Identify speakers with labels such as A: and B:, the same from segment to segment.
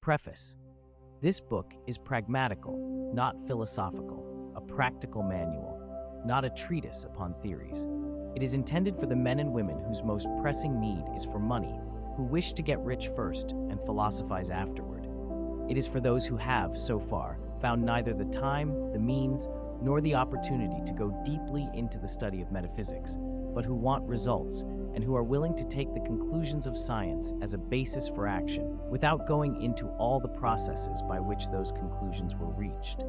A: Preface. This book is pragmatical, not philosophical, a practical manual, not a treatise upon theories. It is intended for the men and women whose most pressing need is for money, who wish to get rich first and philosophize afterward. It is for those who have, so far, found neither the time, the means, nor the opportunity to go deeply into the study of metaphysics, but who want results and who are willing to take the conclusions of science as a basis for action without going into all the processes by which those conclusions were reached.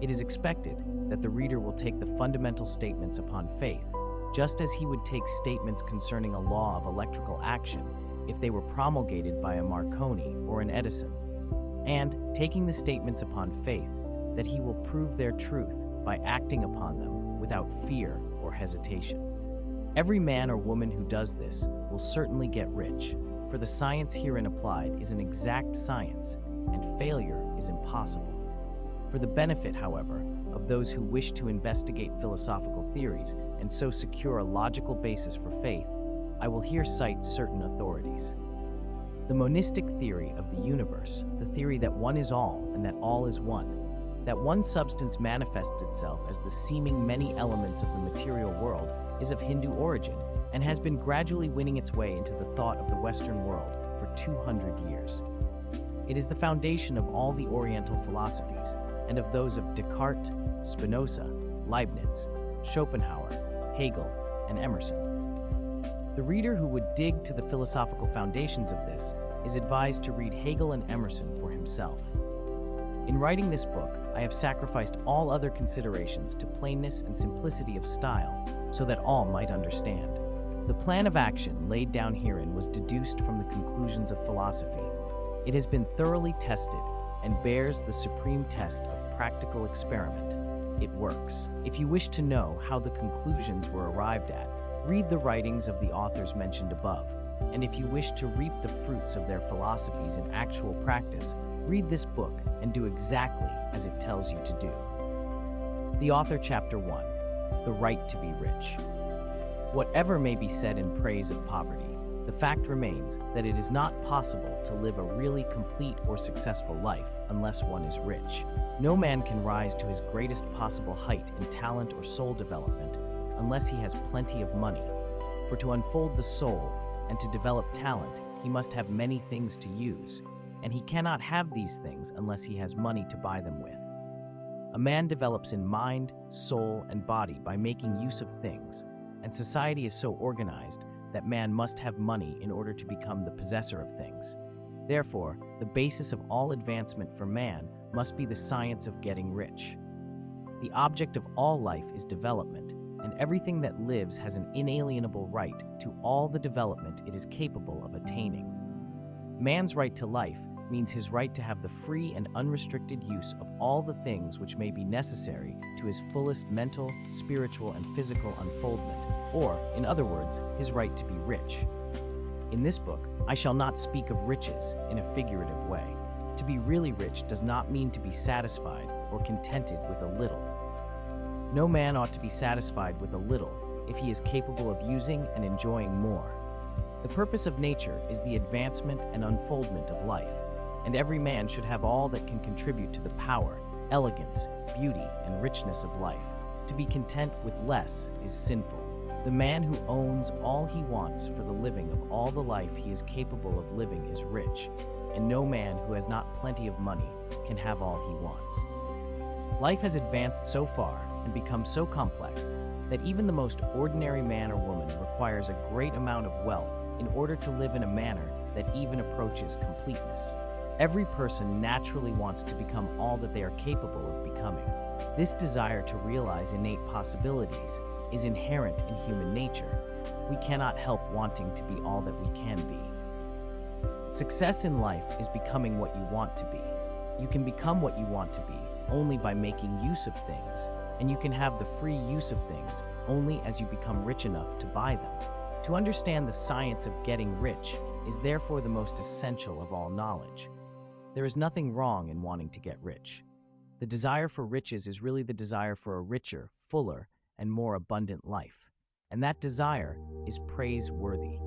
A: It is expected that the reader will take the fundamental statements upon faith, just as he would take statements concerning a law of electrical action if they were promulgated by a Marconi or an Edison, and taking the statements upon faith that he will prove their truth by acting upon them without fear or hesitation. Every man or woman who does this will certainly get rich, for the science herein applied is an exact science, and failure is impossible. For the benefit, however, of those who wish to investigate philosophical theories and so secure a logical basis for faith, I will here cite certain authorities. The monistic theory of the universe, the theory that one is all and that all is one, that one substance manifests itself as the seeming many elements of the material world, is of Hindu origin and has been gradually winning its way into the thought of the Western world for 200 years. It is the foundation of all the Oriental philosophies and of those of Descartes, Spinoza, Leibniz, Schopenhauer, Hegel, and Emerson. The reader who would dig to the philosophical foundations of this is advised to read Hegel and Emerson for himself. In writing this book, I have sacrificed all other considerations to plainness and simplicity of style so that all might understand. The plan of action laid down herein was deduced from the conclusions of philosophy. It has been thoroughly tested and bears the supreme test of practical experiment. It works. If you wish to know how the conclusions were arrived at, read the writings of the authors mentioned above, and if you wish to reap the fruits of their philosophies in actual practice, read this book and do exactly as it tells you to do. The author, Chapter 1, The Right to be Rich. Whatever may be said in praise of poverty, the fact remains that it is not possible to live a really complete or successful life unless one is rich. No man can rise to his greatest possible height in talent or soul development unless he has plenty of money. For to unfold the soul and to develop talent, he must have many things to use, and he cannot have these things unless he has money to buy them with. A man develops in mind, soul, and body by making use of things, and society is so organized that man must have money in order to become the possessor of things. Therefore, the basis of all advancement for man must be the science of getting rich. The object of all life is development, and everything that lives has an inalienable right to all the development it is capable of attaining. Man's right to life means his right to have the free and unrestricted use of all the things which may be necessary to his fullest mental, spiritual, and physical unfoldment, or, in other words, his right to be rich. In this book, I shall not speak of riches in a figurative way. To be really rich does not mean to be satisfied or contented with a little. No man ought to be satisfied with a little if he is capable of using and enjoying more. The purpose of nature is the advancement and unfoldment of life, and every man should have all that can contribute to the power, elegance, beauty, and richness of life. To be content with less is sinful. The man who owns all he wants for the living of all the life he is capable of living is rich, and no man who has not plenty of money can have all he wants. Life has advanced so far and become so complex that even the most ordinary man or woman requires a great amount of wealth in order to live in a manner that even approaches completeness. Every person naturally wants to become all that they are capable of becoming. This desire to realize innate possibilities is inherent in human nature. We cannot help wanting to be all that we can be. Success in life is becoming what you want to be. You can become what you want to be only by making use of things, and you can have the free use of things only as you become rich enough to buy them. To understand the science of getting rich is therefore the most essential of all knowledge. There is nothing wrong in wanting to get rich. The desire for riches is really the desire for a richer, fuller, and more abundant life, and that desire is praiseworthy.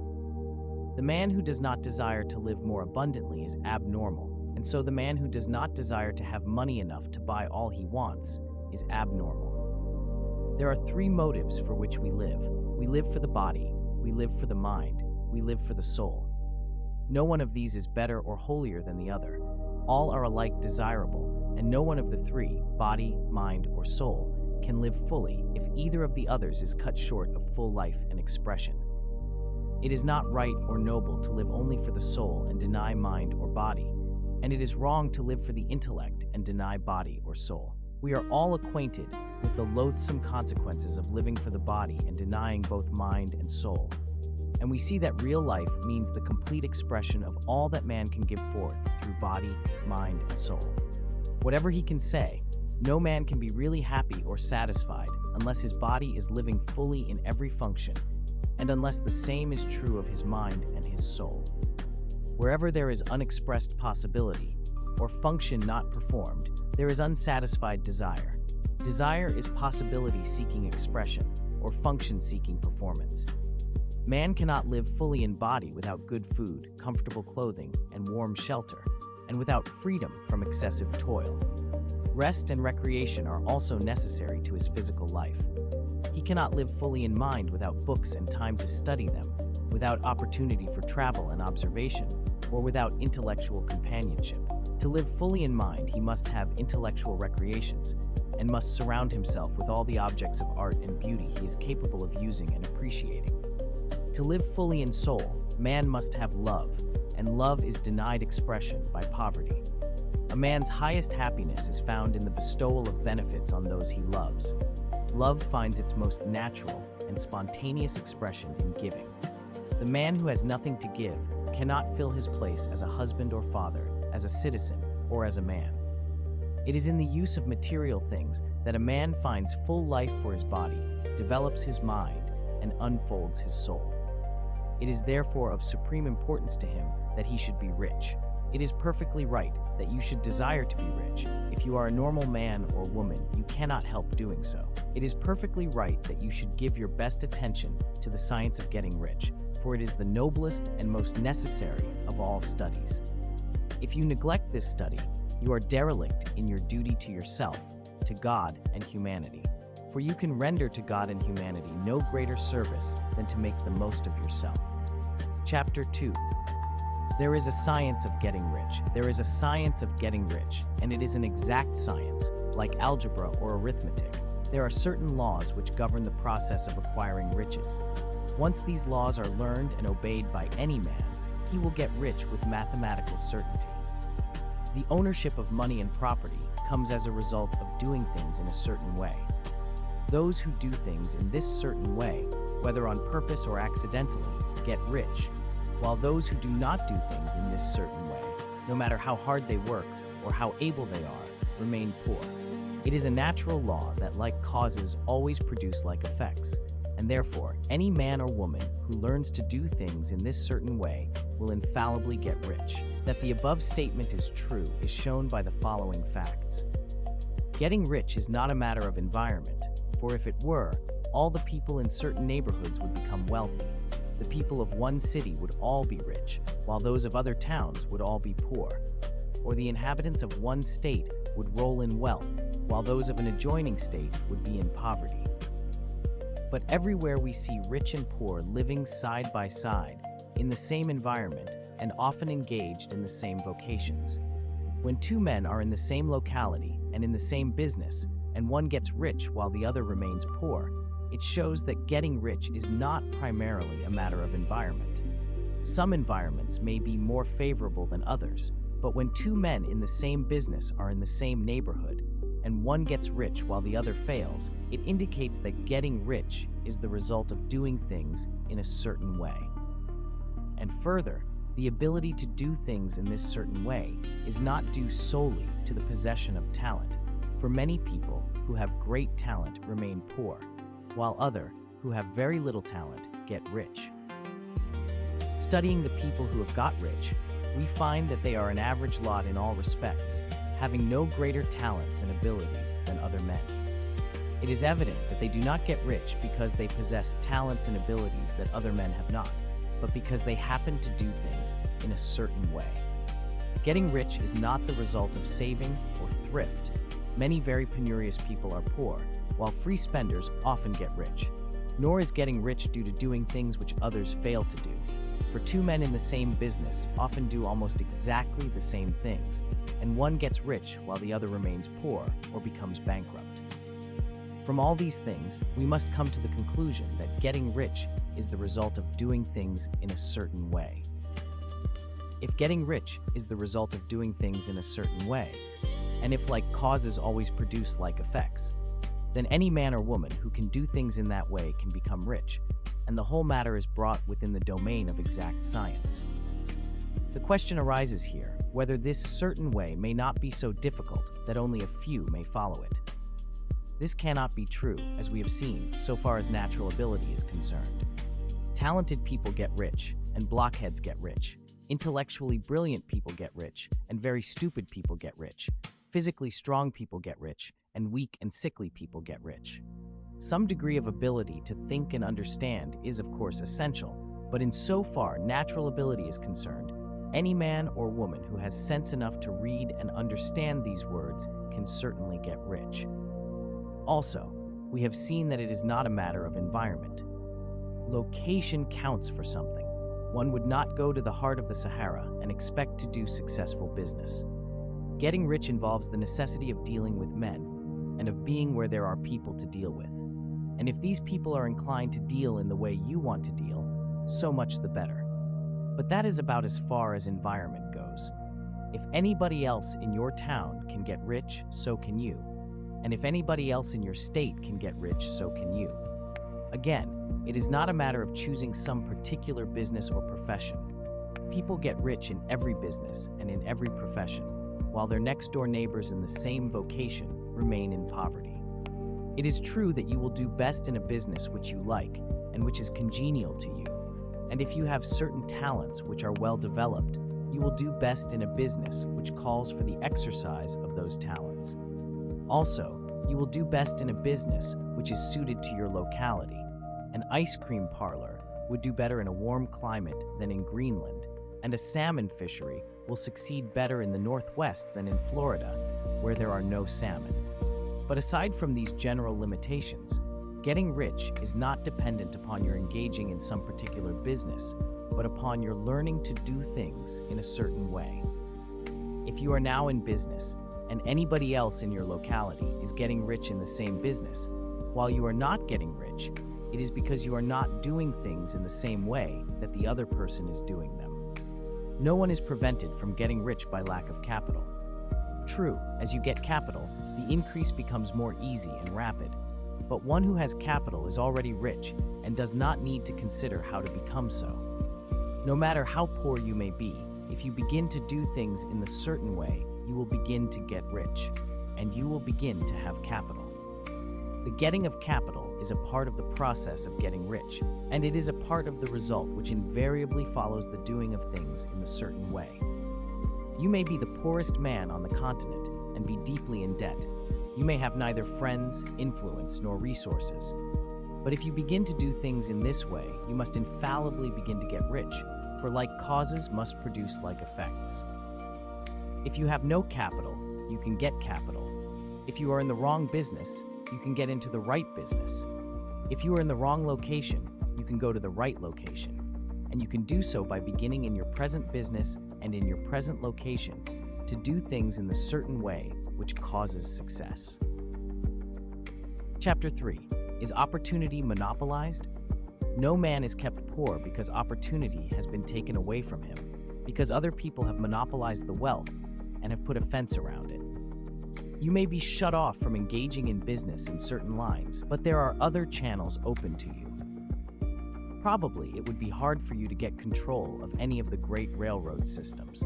A: The man who does not desire to live more abundantly is abnormal and so the man who does not desire to have money enough to buy all he wants is abnormal. There are three motives for which we live. We live for the body, we live for the mind, we live for the soul. No one of these is better or holier than the other. All are alike desirable, and no one of the three, body, mind, or soul, can live fully if either of the others is cut short of full life and expression. It is not right or noble to live only for the soul and deny mind or body, and it is wrong to live for the intellect and deny body or soul. We are all acquainted with the loathsome consequences of living for the body and denying both mind and soul, and we see that real life means the complete expression of all that man can give forth through body, mind, and soul. Whatever he can say, no man can be really happy or satisfied unless his body is living fully in every function, and unless the same is true of his mind and his soul. Wherever there is unexpressed possibility, or function not performed, there is unsatisfied desire. Desire is possibility-seeking expression, or function-seeking performance. Man cannot live fully in body without good food, comfortable clothing, and warm shelter, and without freedom from excessive toil. Rest and recreation are also necessary to his physical life. He cannot live fully in mind without books and time to study them, without opportunity for travel and observation, or without intellectual companionship. To live fully in mind, he must have intellectual recreations, and must surround himself with all the objects of art and beauty he is capable of using and appreciating. To live fully in soul, man must have love, and love is denied expression by poverty. A man's highest happiness is found in the bestowal of benefits on those he loves. Love finds its most natural and spontaneous expression in giving. The man who has nothing to give cannot fill his place as a husband or father, as a citizen, or as a man. It is in the use of material things that a man finds full life for his body, develops his mind, and unfolds his soul. It is therefore of supreme importance to him that he should be rich. It is perfectly right that you should desire to be rich. If you are a normal man or woman, you cannot help doing so. It is perfectly right that you should give your best attention to the science of getting rich, for it is the noblest and most necessary of all studies. If you neglect this study, you are derelict in your duty to yourself, to God and humanity. For you can render to God and humanity no greater service than to make the most of yourself. Chapter 2. There is a science of getting rich. There is a science of getting rich, and it is an exact science, like algebra or arithmetic. There are certain laws which govern the process of acquiring riches. Once these laws are learned and obeyed by any man, he will get rich with mathematical certainty. The ownership of money and property comes as a result of doing things in a certain way. Those who do things in this certain way, whether on purpose or accidentally, get rich, while those who do not do things in this certain way, no matter how hard they work or how able they are, remain poor. It is a natural law that like causes always produce like effects, and therefore any man or woman who learns to do things in this certain way will infallibly get rich. That the above statement is true is shown by the following facts. Getting rich is not a matter of environment, for if it were, all the people in certain neighborhoods would become wealthy. The people of one city would all be rich, while those of other towns would all be poor. Or the inhabitants of one state would roll in wealth, while those of an adjoining state would be in poverty. But everywhere we see rich and poor living side by side, in the same environment, and often engaged in the same vocations. When two men are in the same locality and in the same business, and one gets rich while the other remains poor, it shows that getting rich is not primarily a matter of environment. Some environments may be more favorable than others, but when two men in the same business are in the same neighborhood, and one gets rich while the other fails, it indicates that getting rich is the result of doing things in a certain way. And further, the ability to do things in this certain way is not due solely to the possession of talent, for many people who have great talent remain poor, while others who have very little talent get rich. Studying the people who have got rich, we find that they are an average lot in all respects, having no greater talents and abilities than other men. It is evident that they do not get rich because they possess talents and abilities that other men have not, but because they happen to do things in a certain way. Getting rich is not the result of saving or thrift. Many very penurious people are poor, while free spenders often get rich. Nor is getting rich due to doing things which others fail to do. For two men in the same business often do almost exactly the same things, and one gets rich while the other remains poor or becomes bankrupt. From all these things, we must come to the conclusion that getting rich is the result of doing things in a certain way. If getting rich is the result of doing things in a certain way, and if like causes always produce like effects, then any man or woman who can do things in that way can become rich, and the whole matter is brought within the domain of exact science. The question arises here whether this certain way may not be so difficult that only a few may follow it. This cannot be true, as we have seen, so far as natural ability is concerned. Talented people get rich, and blockheads get rich. Intellectually brilliant people get rich, and very stupid people get rich. Physically strong people get rich, and weak and sickly people get rich. Some degree of ability to think and understand is, of course, essential, but in so far natural ability is concerned, any man or woman who has sense enough to read and understand these words can certainly get rich. Also, we have seen that it is not a matter of environment. Location counts for something. One would not go to the heart of the Sahara and expect to do successful business. Getting rich involves the necessity of dealing with men and of being where there are people to deal with. And if these people are inclined to deal in the way you want to deal, so much the better. But that is about as far as environment goes. If anybody else in your town can get rich, so can you. And if anybody else in your state can get rich, so can you. Again, it is not a matter of choosing some particular business or profession. People get rich in every business and in every profession, while their next-door neighbors in the same vocation remain in poverty. It is true that you will do best in a business which you like and which is congenial to you. And if you have certain talents which are well developed, you will do best in a business which calls for the exercise of those talents. Also, you will do best in a business which is suited to your locality. An ice cream parlor would do better in a warm climate than in Greenland, and a salmon fishery will succeed better in the Northwest than in Florida, where there are no salmon. But aside from these general limitations, getting rich is not dependent upon your engaging in some particular business, but upon your learning to do things in a certain way. If you are now in business, and anybody else in your locality is getting rich in the same business, while you are not getting rich, it is because you are not doing things in the same way that the other person is doing them. No one is prevented from getting rich by lack of capital. True, as you get capital, the increase becomes more easy and rapid, but one who has capital is already rich and does not need to consider how to become so. No matter how poor you may be, if you begin to do things in the certain way, you will begin to get rich, and you will begin to have capital. The getting of capital is a part of the process of getting rich, and it is a part of the result which invariably follows the doing of things in the certain way. You may be the poorest man on the continent and be deeply in debt. You may have neither friends, influence, nor resources. But if you begin to do things in this way, you must infallibly begin to get rich, for like causes must produce like effects. If you have no capital, you can get capital. If you are in the wrong business, you can get into the right business. If you are in the wrong location, you can go to the right location. And you can do so by beginning in your present business and in your present location to do things in the certain way which causes success. Chapter 3. Is opportunity monopolized? No man is kept poor because opportunity has been taken away from him, because other people have monopolized the wealth and have put a fence around it. You may be shut off from engaging in business in certain lines, but there are other channels open to you. Probably it would be hard for you to get control of any of the great railroad systems.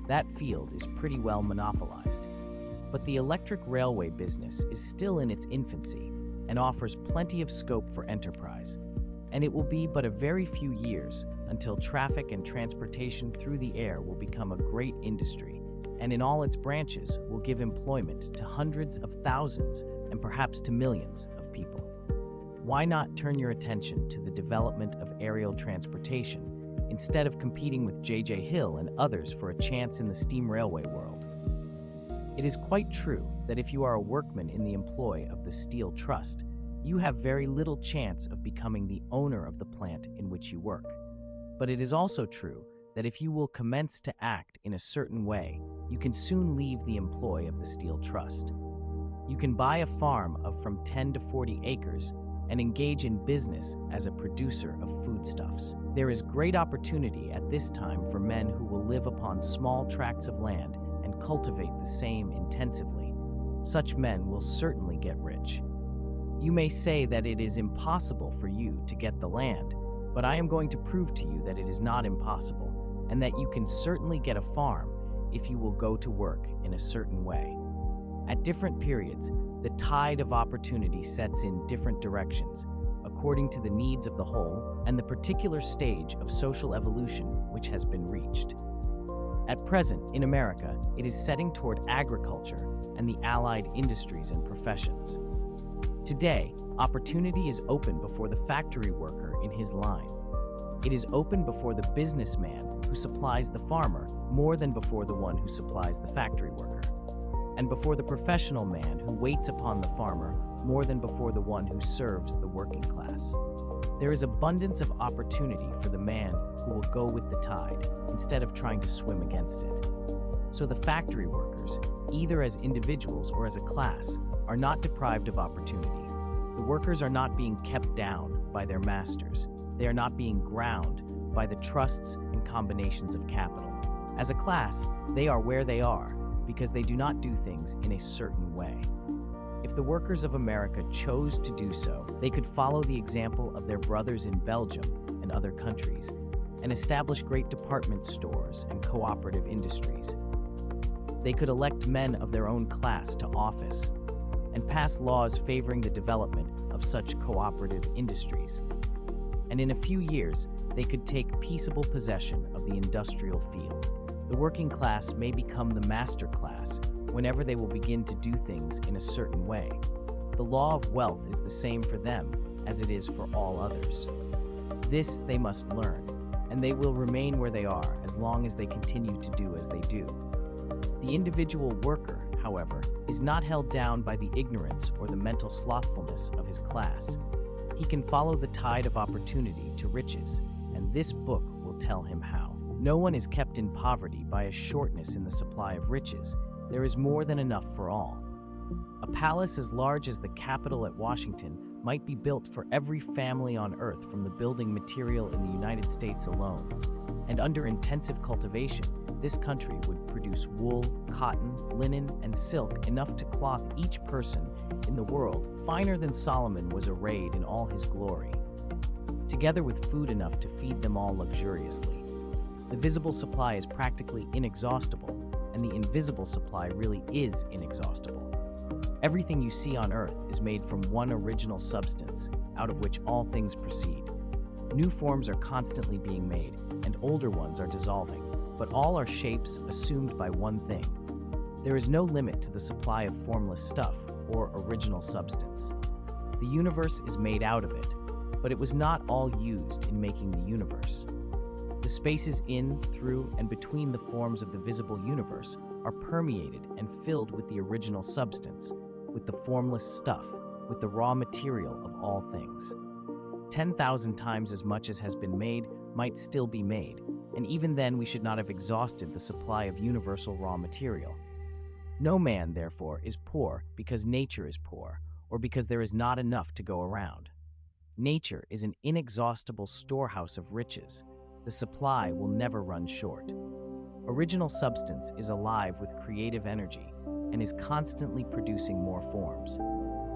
A: That field is pretty well monopolized. But the electric railway business is still in its infancy and offers plenty of scope for enterprise. And it will be but a very few years until traffic and transportation through the air will become a great industry, and in all its branches will give employment to hundreds of thousands and perhaps to millions of people. Why not turn your attention to the development of aerial transportation instead of competing with J.J. Hill and others for a chance in the steam railway world. It is quite true that if you are a workman in the employ of the Steel Trust, you have very little chance of becoming the owner of the plant in which you work. But it is also true that if you will commence to act in a certain way, you can soon leave the employ of the Steel Trust. You can buy a farm of from 10 to 40 acres and engage in business as a producer of foodstuffs. There is great opportunity at this time for men who will live upon small tracts of land and cultivate the same intensively. Such men will certainly get rich. You may say that it is impossible for you to get the land, but I am going to prove to you that it is not impossible, and that you can certainly get a farm if you will go to work in a certain way. At different periods, the tide of opportunity sets in different directions, according to the needs of the whole and the particular stage of social evolution which has been reached. At present, in America, it is setting toward agriculture and the allied industries and professions. Today, opportunity is open before the factory worker in his line. It is open before the businessman who supplies the farmer more than before the one who supplies the factory worker, and before the professional man who waits upon the farmer more than before the one who serves the working class. There is abundance of opportunity for the man who will go with the tide instead of trying to swim against it. So the factory workers, either as individuals or as a class, are not deprived of opportunity. The workers are not being kept down by their masters. They are not being ground by the trusts and combinations of capital. As a class, they are where they are because they do not do things in a certain way. If the workers of America chose to do so, they could follow the example of their brothers in Belgium and other countries and establish great department stores and cooperative industries. They could elect men of their own class to office and pass laws favoring the development of such cooperative industries. And in a few years, they could take peaceable possession of the industrial field. The working class may become the master class whenever they will begin to do things in a certain way. The law of wealth is the same for them as it is for all others. This they must learn, and they will remain where they are as long as they continue to do as they do. The individual worker, however, is not held down by the ignorance or the mental slothfulness of his class. He can follow the tide of opportunity to riches, and this book will tell him how. No one is kept in poverty by a shortness in the supply of riches. There is more than enough for all. A palace as large as the Capitol at Washington might be built for every family on earth from the building material in the United States alone. And under intensive cultivation, this country would produce wool, cotton, linen, and silk enough to clothe each person in the world finer than Solomon was arrayed in all his glory, together with food enough to feed them all luxuriously. The visible supply is practically inexhaustible, and the invisible supply really is inexhaustible. Everything you see on earth is made from one original substance, out of which all things proceed. New forms are constantly being made, and older ones are dissolving, but all are shapes assumed by one thing. There is no limit to the supply of formless stuff or original substance. The universe is made out of it, but it was not all used in making the universe. The spaces in, through, and between the forms of the visible universe are permeated and filled with the original substance, with the formless stuff, with the raw material of all things. 10,000 times as much as has been made might still be made, and even then we should not have exhausted the supply of universal raw material. No man, therefore, is poor because nature is poor, or because there is not enough to go around. Nature is an inexhaustible storehouse of riches. The supply will never run short. Original substance is alive with creative energy and is constantly producing more forms.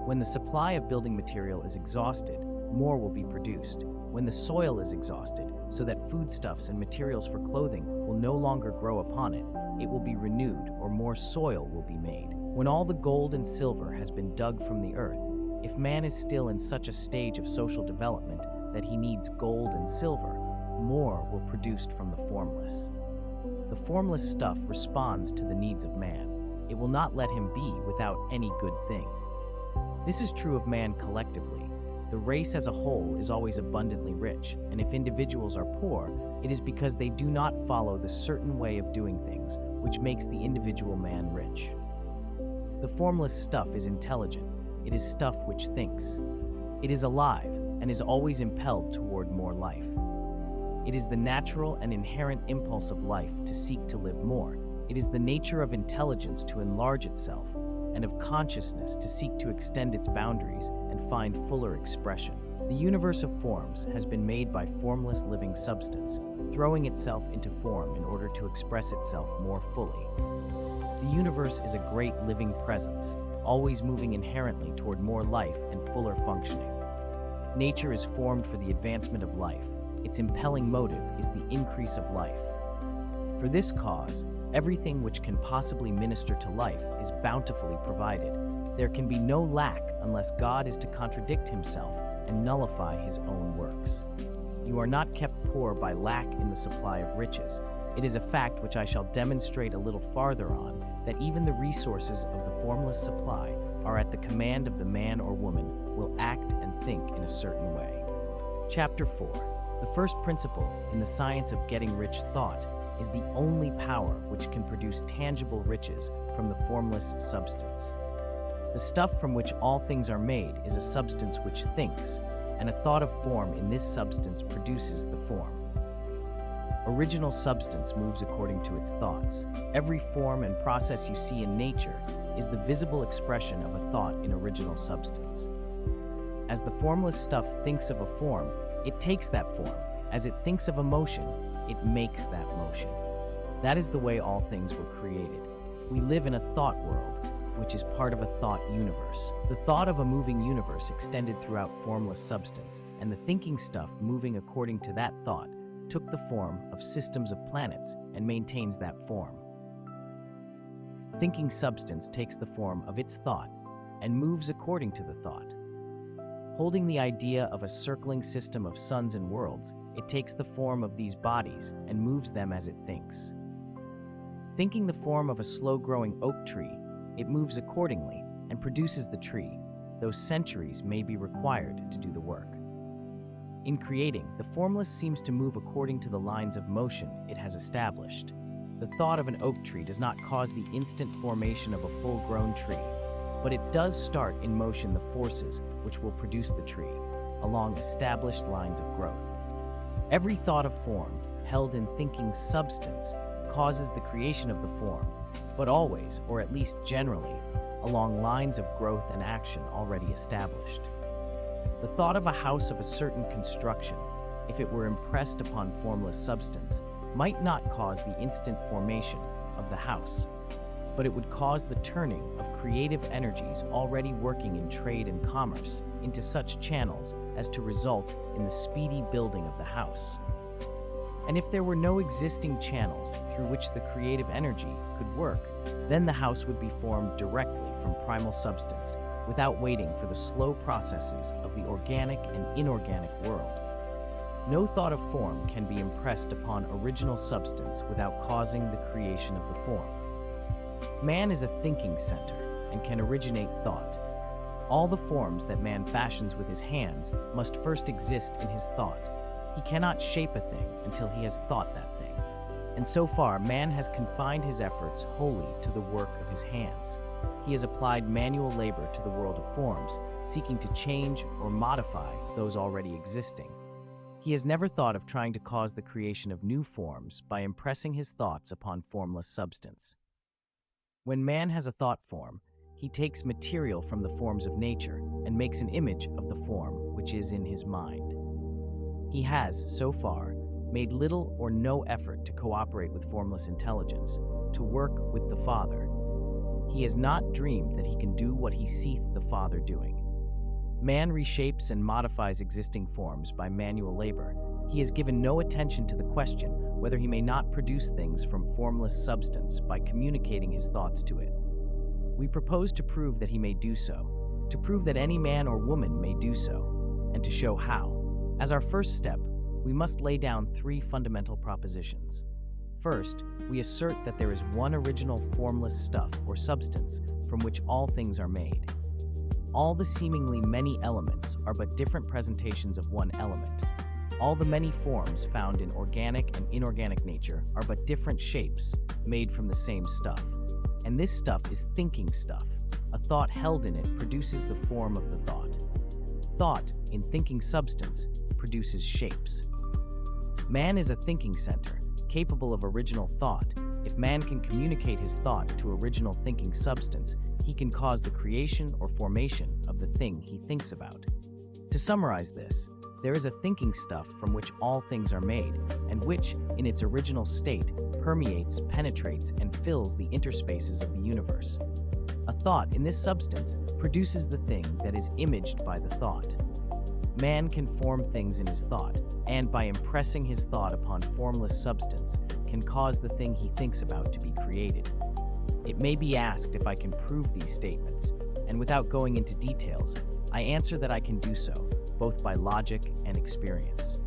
A: When the supply of building material is exhausted, more will be produced. When the soil is exhausted, so that foodstuffs and materials for clothing will no longer grow upon it, it will be renewed, or more soil will be made. When all the gold and silver has been dug from the earth, if man is still in such a stage of social development that he needs gold and silver, more will be produced from the formless. The formless stuff responds to the needs of man. It will not let him be without any good thing. This is true of man collectively. The race as a whole is always abundantly rich, and if individuals are poor, it is because they do not follow the certain way of doing things, which makes the individual man rich. The formless stuff is intelligent. It is stuff which thinks. It is alive and is always impelled toward more life. It is the natural and inherent impulse of life to seek to live more. It is the nature of intelligence to enlarge itself, and of consciousness to seek to extend its boundaries and find fuller expression. The universe of forms has been made by formless living substance, throwing itself into form in order to express itself more fully. The universe is a great living presence, always moving inherently toward more life and fuller functioning. Nature is formed for the advancement of life. Its impelling motive is the increase of life. For this cause, everything which can possibly minister to life is bountifully provided. There can be no lack unless God is to contradict himself and nullify his own works. You are not kept poor by lack in the supply of riches. It is a fact which I shall demonstrate a little farther on, that even the resources of the formless supply are at the command of the man or woman who will act and think in a certain way. Chapter 4. The first principle in the science of getting rich thought is the only power which can produce tangible riches from the formless substance. The stuff from which all things are made is a substance which thinks, and a thought of form in this substance produces the form. Original substance moves according to its thoughts. Every form and process you see in nature is the visible expression of a thought in original substance. As the formless stuff thinks of a form, it takes that form. As it thinks of a motion, it makes that motion. That is the way all things were created. We live in a thought world, which is part of a thought universe. The thought of a moving universe extended throughout formless substance, and the thinking stuff moving according to that thought took the form of systems of planets and maintains that form. Thinking substance takes the form of its thought and moves according to the thought. Holding the idea of a circling system of suns and worlds, it takes the form of these bodies and moves them as it thinks. Thinking the form of a slow-growing oak tree, it moves accordingly and produces the tree, though centuries may be required to do the work. In creating, the formless seems to move according to the lines of motion it has established. The thought of an oak tree does not cause the instant formation of a full-grown tree, but it does start in motion the forces which will produce the tree, along established lines of growth. Every thought of form, held in thinking substance, causes the creation of the form, but always, or at least generally, along lines of growth and action already established. The thought of a house of a certain construction, if it were impressed upon formless substance, might not cause the instant formation of the house, but it would cause the turning of creative energies already working in trade and commerce into such channels as to result in the speedy building of the house. And if there were no existing channels through which the creative energy could work, then the house would be formed directly from primal substance, without waiting for the slow processes of the organic and inorganic world. No thought of form can be impressed upon original substance without causing the creation of the form. Man is a thinking center and can originate thought. All the forms that man fashions with his hands must first exist in his thought. He cannot shape a thing until he has thought that thing. And so far, man has confined his efforts wholly to the work of his hands. He has applied manual labor to the world of forms, seeking to change or modify those already existing. He has never thought of trying to cause the creation of new forms by impressing his thoughts upon formless substance. When man has a thought form, he takes material from the forms of nature and makes an image of the form which is in his mind. He has, so far, made little or no effort to cooperate with formless intelligence, to work with the Father. He has not dreamed that he can do what he seeth the Father doing. Man reshapes and modifies existing forms by manual labor. He has given no attention to the question whether he may not produce things from formless substance by communicating his thoughts to it. We propose to prove that he may do so, to prove that any man or woman may do so, and to show how. As our first step, we must lay down three fundamental propositions. First, we assert that there is one original formless stuff or substance from which all things are made. All the seemingly many elements are but different presentations of one element. All the many forms found in organic and inorganic nature are but different shapes made from the same stuff. And this stuff is thinking stuff. A thought held in it produces the form of the thought. Thought, in thinking substance, produces shapes. Man is a thinking center, capable of original thought. If man can communicate his thought to original thinking substance, he can cause the creation or formation of the thing he thinks about. To summarize this, there is a thinking stuff from which all things are made, and which, in its original state, permeates, penetrates, and fills the interspaces of the universe. A thought in this substance produces the thing that is imaged by the thought. Man can form things in his thought, and by impressing his thought upon formless substance, can cause the thing he thinks about to be created. It may be asked if I can prove these statements, and without going into details, I answer that I can do so, both by logic and experience.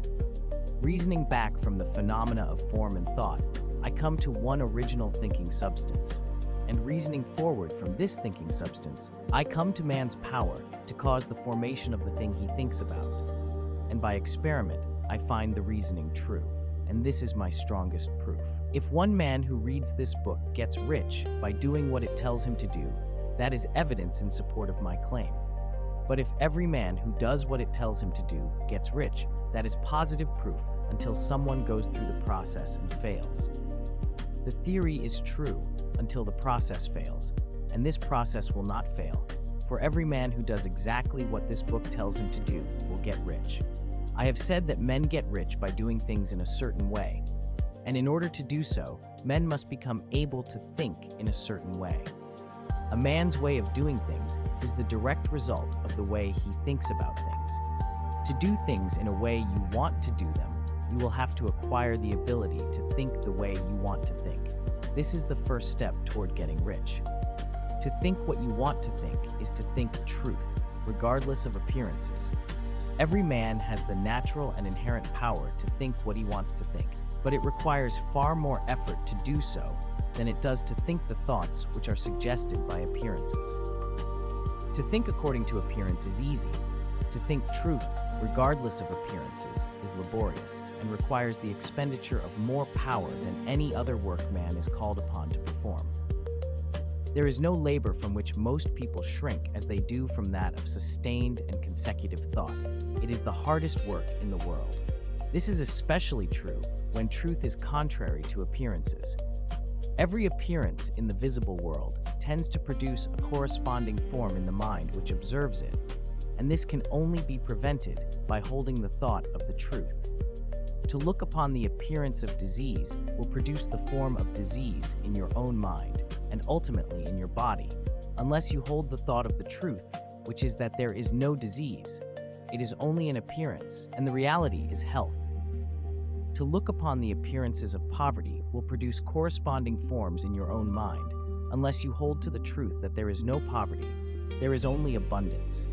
A: Reasoning back from the phenomena of form and thought, I come to one original thinking substance. And reasoning forward from this thinking substance, I come to man's power to cause the formation of the thing he thinks about. And by experiment, I find the reasoning true. And this is my strongest proof. If one man who reads this book gets rich by doing what it tells him to do, that is evidence in support of my claim. But if every man who does what it tells him to do gets rich, that is positive proof until someone goes through the process and fails. The theory is true until the process fails, and this process will not fail, for every man who does exactly what this book tells him to do will get rich. I have said that men get rich by doing things in a certain way, and in order to do so, men must become able to think in a certain way. A man's way of doing things is the direct result of the way he thinks about things. To do things in a way you want to do them, you will have to acquire the ability to think the way you want to think. This is the first step toward getting rich. To think what you want to think is to think truth, regardless of appearances. Every man has the natural and inherent power to think what he wants to think, but it requires far more effort to do so than it does to think the thoughts which are suggested by appearances. To think according to appearance is easy. To think truth, regardless of appearances, is laborious and requires the expenditure of more power than any other work man is called upon to perform. There is no labor from which most people shrink as they do from that of sustained and consecutive thought. It is the hardest work in the world. This is especially true when truth is contrary to appearances. Every appearance in the visible world tends to produce a corresponding form in the mind which observes it, and this can only be prevented by holding the thought of the truth. To look upon the appearance of disease will produce the form of disease in your own mind and ultimately in your body, unless you hold the thought of the truth, which is that there is no disease. It is only an appearance, and the reality is health. To look upon the appearances of poverty will produce corresponding forms in your own mind, unless you hold to the truth that there is no poverty, there is only abundance.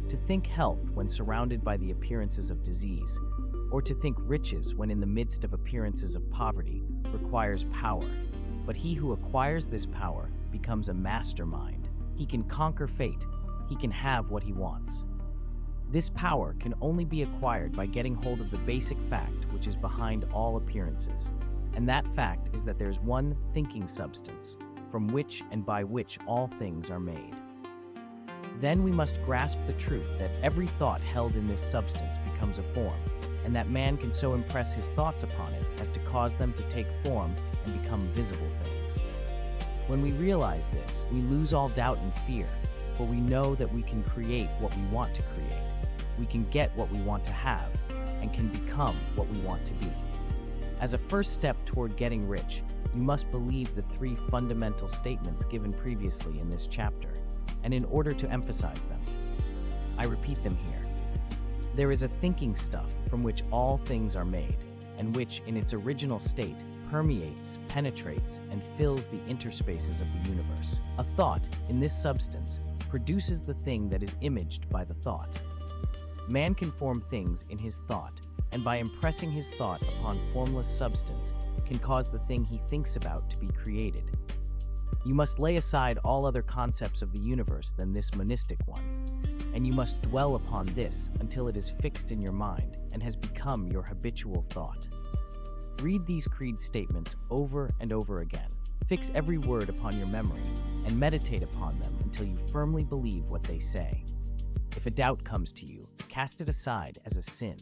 A: To think health when surrounded by the appearances of disease, or to think riches when in the midst of appearances of poverty, requires power. But he who acquires this power becomes a mastermind. He can conquer fate. He can have what he wants. This power can only be acquired by getting hold of the basic fact which is behind all appearances, and that fact is that there's one thinking substance from which and by which all things are made. Then we must grasp the truth that every thought held in this substance becomes a form, and that man can so impress his thoughts upon it as to cause them to take form and become visible things. When we realize this, we lose all doubt and fear, for we know that we can create what we want to create. We can get what we want to have, and can become what we want to be. As a first step toward getting rich, you must believe the three fundamental statements given previously in this chapter, and in order to emphasize them, I repeat them here. There is a thinking stuff from which all things are made, and which, in its original state, permeates, penetrates, and fills the interspaces of the universe. A thought, in this substance, produces the thing that is imaged by the thought. Man can form things in his thought, and by impressing his thought upon formless substance, can cause the thing he thinks about to be created. You must lay aside all other concepts of the universe than this monistic one, and you must dwell upon this until it is fixed in your mind and has become your habitual thought. Read these creed statements over and over again. Fix every word upon your memory and meditate upon them until you firmly believe what they say. If a doubt comes to you, cast it aside as a sin.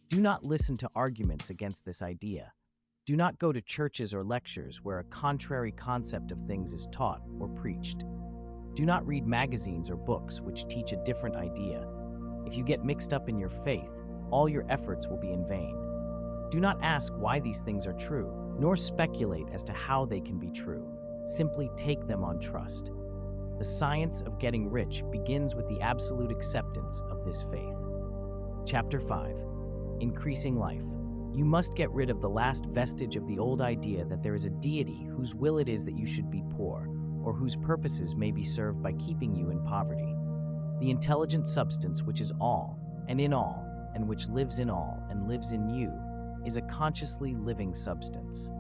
A: Do not listen to arguments against this idea. Do not go to churches or lectures where a contrary concept of things is taught or preached. Do not read magazines or books which teach a different idea. If you get mixed up in your faith, all your efforts will be in vain. Do not ask why these things are true, nor speculate as to how they can be true. Simply take them on trust. The science of getting rich begins with the absolute acceptance of this faith. Chapter 5. Increasing life. You must get rid of the last vestige of the old idea that there is a deity whose will it is that you should be poor, or whose purposes may be served by keeping you in poverty. The intelligent substance which is all, and in all, and which lives in all, and lives in you, is a consciously living substance.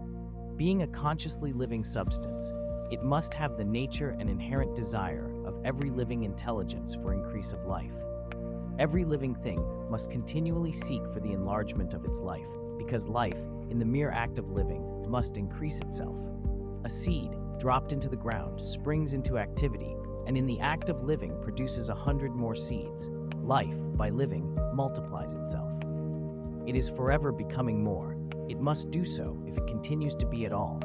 A: Being a consciously living substance, it must have the nature and inherent desire of every living intelligence for increase of life. Every living thing must continually seek for the enlargement of its life, because life, in the mere act of living, must increase itself. A seed, dropped into the ground, springs into activity, and in the act of living produces 100 more seeds. Life, by living, multiplies itself. It is forever becoming more. It must do so if it continues to be at all.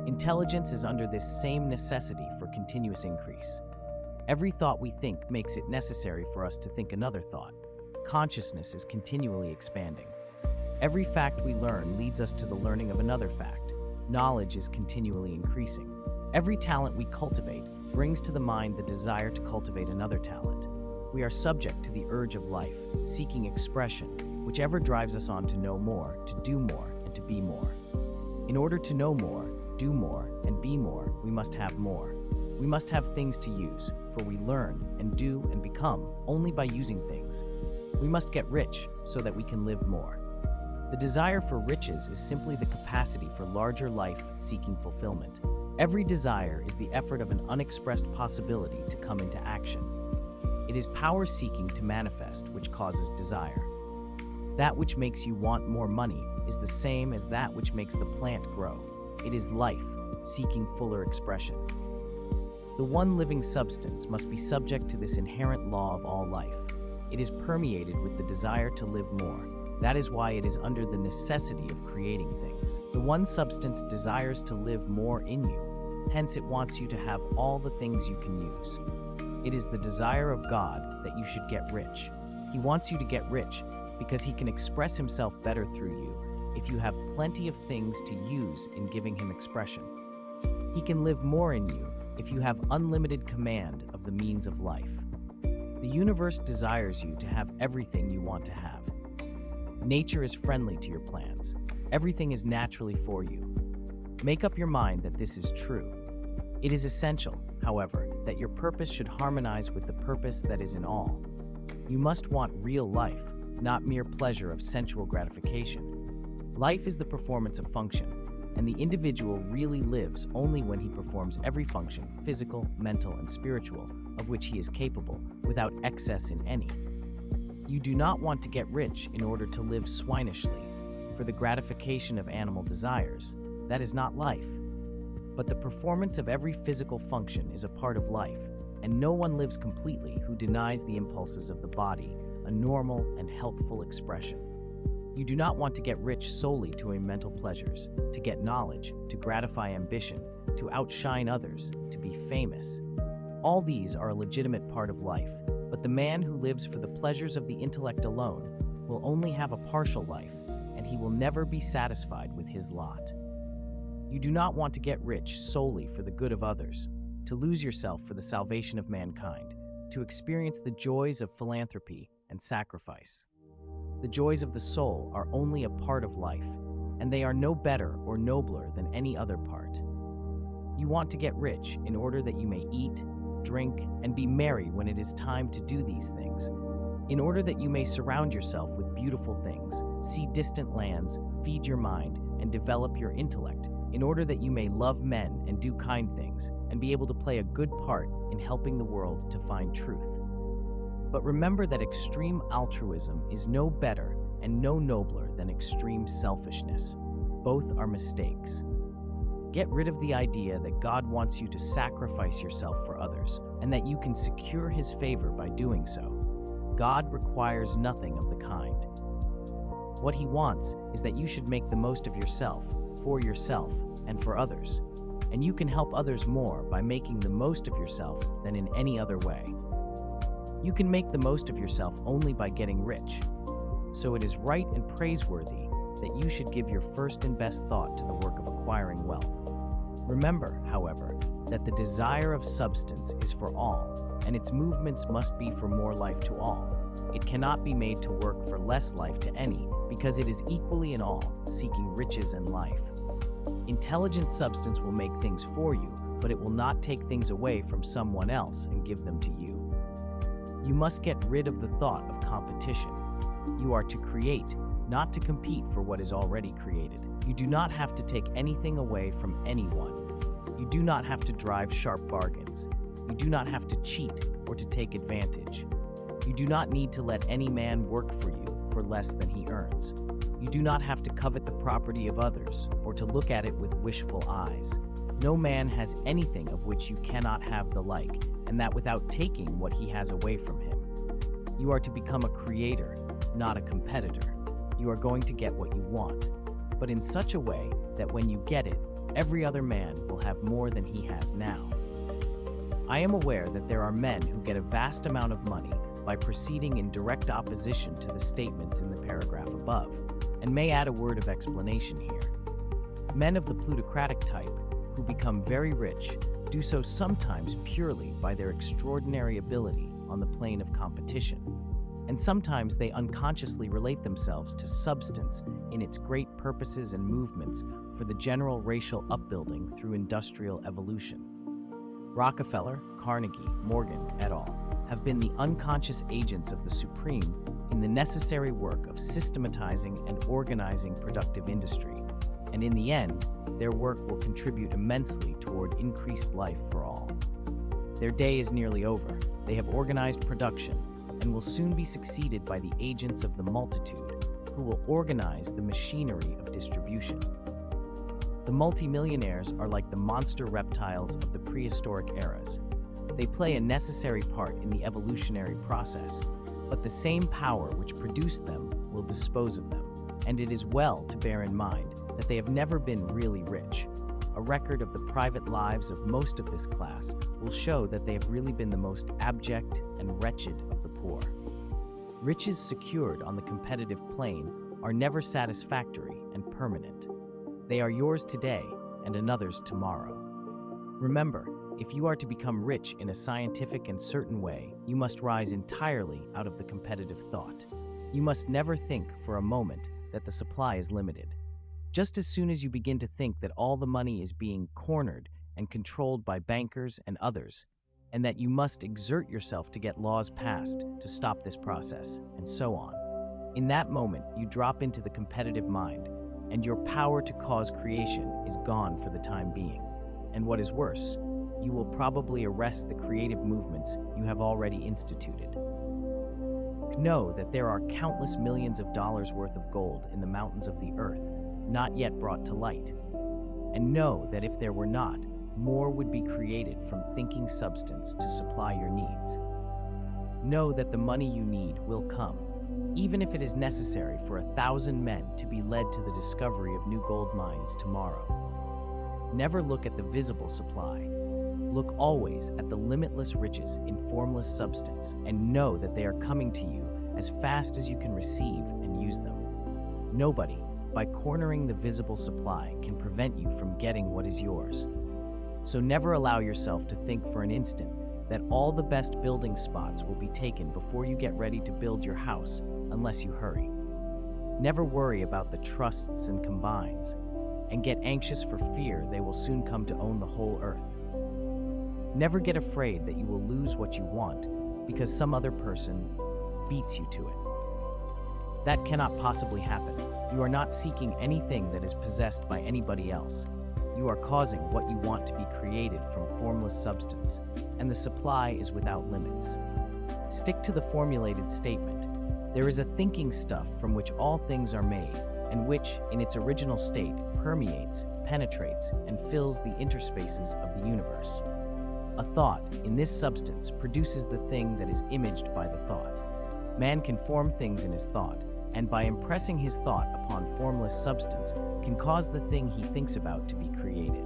A: Intelligence is under this same necessity for continuous increase. Every thought we think makes it necessary for us to think another thought. Consciousness is continually expanding. Every fact we learn leads us to the learning of another fact. Knowledge is continually increasing. Every talent we cultivate brings to the mind the desire to cultivate another talent. We are subject to the urge of life, seeking expression, whichever drives us on to know more, to do more, and to be more. In order to know more, do more, and be more, we must have more. We must have things to use, for we learn and do and become only by using things. We must get rich so that we can live more. The desire for riches is simply the capacity for larger life seeking fulfillment. Every desire is the effort of an unexpressed possibility to come into action. It is power seeking to manifest which causes desire. That which makes you want more money is the same as that which makes the plant grow. It is life, seeking fuller expression. The one living substance must be subject to this inherent law of all life. It is permeated with the desire to live more. That is why it is under the necessity of creating things. The one substance desires to live more in you. Hence, it wants you to have all the things you can use. It is the desire of God that you should get rich. He wants you to get rich because he can express himself better through you if you have plenty of things to use in giving him expression. He can live more in you if you have unlimited command of the means of life. The universe desires you to have everything you want to have. Nature is friendly to your plans. Everything is naturally for you. Make up your mind that this is true. It is essential, however, that your purpose should harmonize with the purpose that is in all. You must want real life, not mere pleasure of sensual gratification. Life is the performance of function, and the individual really lives only when he performs every function, physical, mental, and spiritual, of which he is capable, without excess in any. You do not want to get rich in order to live swinishly, for the gratification of animal desires. That is not life. But the performance of every physical function is a part of life, and no one lives completely who denies the impulses of the body a normal and healthful expression. You do not want to get rich solely to aim mental pleasures, to get knowledge, to gratify ambition, to outshine others, to be famous. All these are a legitimate part of life, but the man who lives for the pleasures of the intellect alone will only have a partial life, and he will never be satisfied with his lot. You do not want to get rich solely for the good of others, to lose yourself for the salvation of mankind, to experience the joys of philanthropy and sacrifice. The joys of the soul are only a part of life, and they are no better or nobler than any other part. You want to get rich in order that you may eat, drink, and be merry when it is time to do these things, in order that you may surround yourself with beautiful things, see distant lands, feed your mind, and develop your intellect, in order that you may love men and do kind things, and be able to play a good part in helping the world to find truth. But remember that extreme altruism is no better and no nobler than extreme selfishness. Both are mistakes. Get rid of the idea that God wants you to sacrifice yourself for others, and that you can secure His favor by doing so. God requires nothing of the kind. What He wants is that you should make the most of yourself, for yourself, and for others. And you can help others more by making the most of yourself than in any other way. You can make the most of yourself only by getting rich. So it is right and praiseworthy that you should give your first and best thought to the work of acquiring wealth. Remember, however, that the desire of substance is for all, and its movements must be for more life to all. It cannot be made to work for less life to any, because it is equally in all, seeking riches and life. Intelligent substance will make things for you, but it will not take things away from someone else and give them to you. You must get rid of the thought of competition. You are to create, not to compete for what is already created. You do not have to take anything away from anyone. You do not have to drive sharp bargains. You do not have to cheat or to take advantage. You do not need to let any man work for you for less than he earns. You do not have to covet the property of others or to look at it with wishful eyes. No man has anything of which you cannot have the like, and that without taking what he has away from him. You are to become a creator, not a competitor. You are going to get what you want, but in such a way that when you get it, every other man will have more than he has now. I am aware that there are men who get a vast amount of money by proceeding in direct opposition to the statements in the paragraph above, and may add a word of explanation here. Men of the plutocratic type, who become very rich, do so sometimes purely by their extraordinary ability on the plane of competition, and sometimes they unconsciously relate themselves to substance in its great purposes and movements for the general racial upbuilding through industrial evolution. Rockefeller, Carnegie, Morgan, et al. Have been the unconscious agents of the Supreme in the necessary work of systematizing and organizing productive industry, and in the end, their work will contribute immensely toward increased life for all. Their day is nearly over. They have organized production and will soon be succeeded by the agents of the multitude, who will organize the machinery of distribution. The multimillionaires are like the monster reptiles of the prehistoric eras. They play a necessary part in the evolutionary process, but the same power which produced them will dispose of them, and it is well to bear in mind that they have never been really rich. A record of the private lives of most of this class will show that they have really been the most abject and wretched of the poor. Riches secured on the competitive plane are never satisfactory and permanent. They are yours today and another's tomorrow. Remember, if you are to become rich in a scientific and certain way, you must rise entirely out of the competitive thought. You must never think for a moment that the supply is limited. Just as soon as you begin to think that all the money is being cornered and controlled by bankers and others, and that you must exert yourself to get laws passed to stop this process, and so on, in that moment you drop into the competitive mind, and your power to cause creation is gone for the time being. And what is worse, you will probably arrest the creative movements you have already instituted. Know that there are countless millions of dollars worth of gold in the mountains of the earth, not yet brought to light. And know that if there were not, more would be created from thinking substance to supply your needs. Know that the money you need will come, even if it is necessary for 1,000 men to be led to the discovery of new gold mines tomorrow. Never look at the visible supply. Look always at the limitless riches in formless substance, and know that they are coming to you as fast as you can receive and use them. Nobody, by cornering the visible supply, can prevent you from getting what is yours. So never allow yourself to think for an instant that all the best building spots will be taken before you get ready to build your house, unless you hurry. Never worry about the trusts and combines, and get anxious for fear they will soon come to own the whole earth. Never get afraid that you will lose what you want because some other person beats you to it. That cannot possibly happen. You are not seeking anything that is possessed by anybody else. you are causing what you want to be created from formless substance, and the supply is without limits. Stick to the formulated statement. There is a thinking stuff from which all things are made, and which, in its original state, permeates, penetrates, and fills the interspaces of the universe. A thought, in this substance, produces the thing that is imaged by the thought. Man can form things in his thought, and by impressing his thought upon formless substance, can cause the thing he thinks about to be created.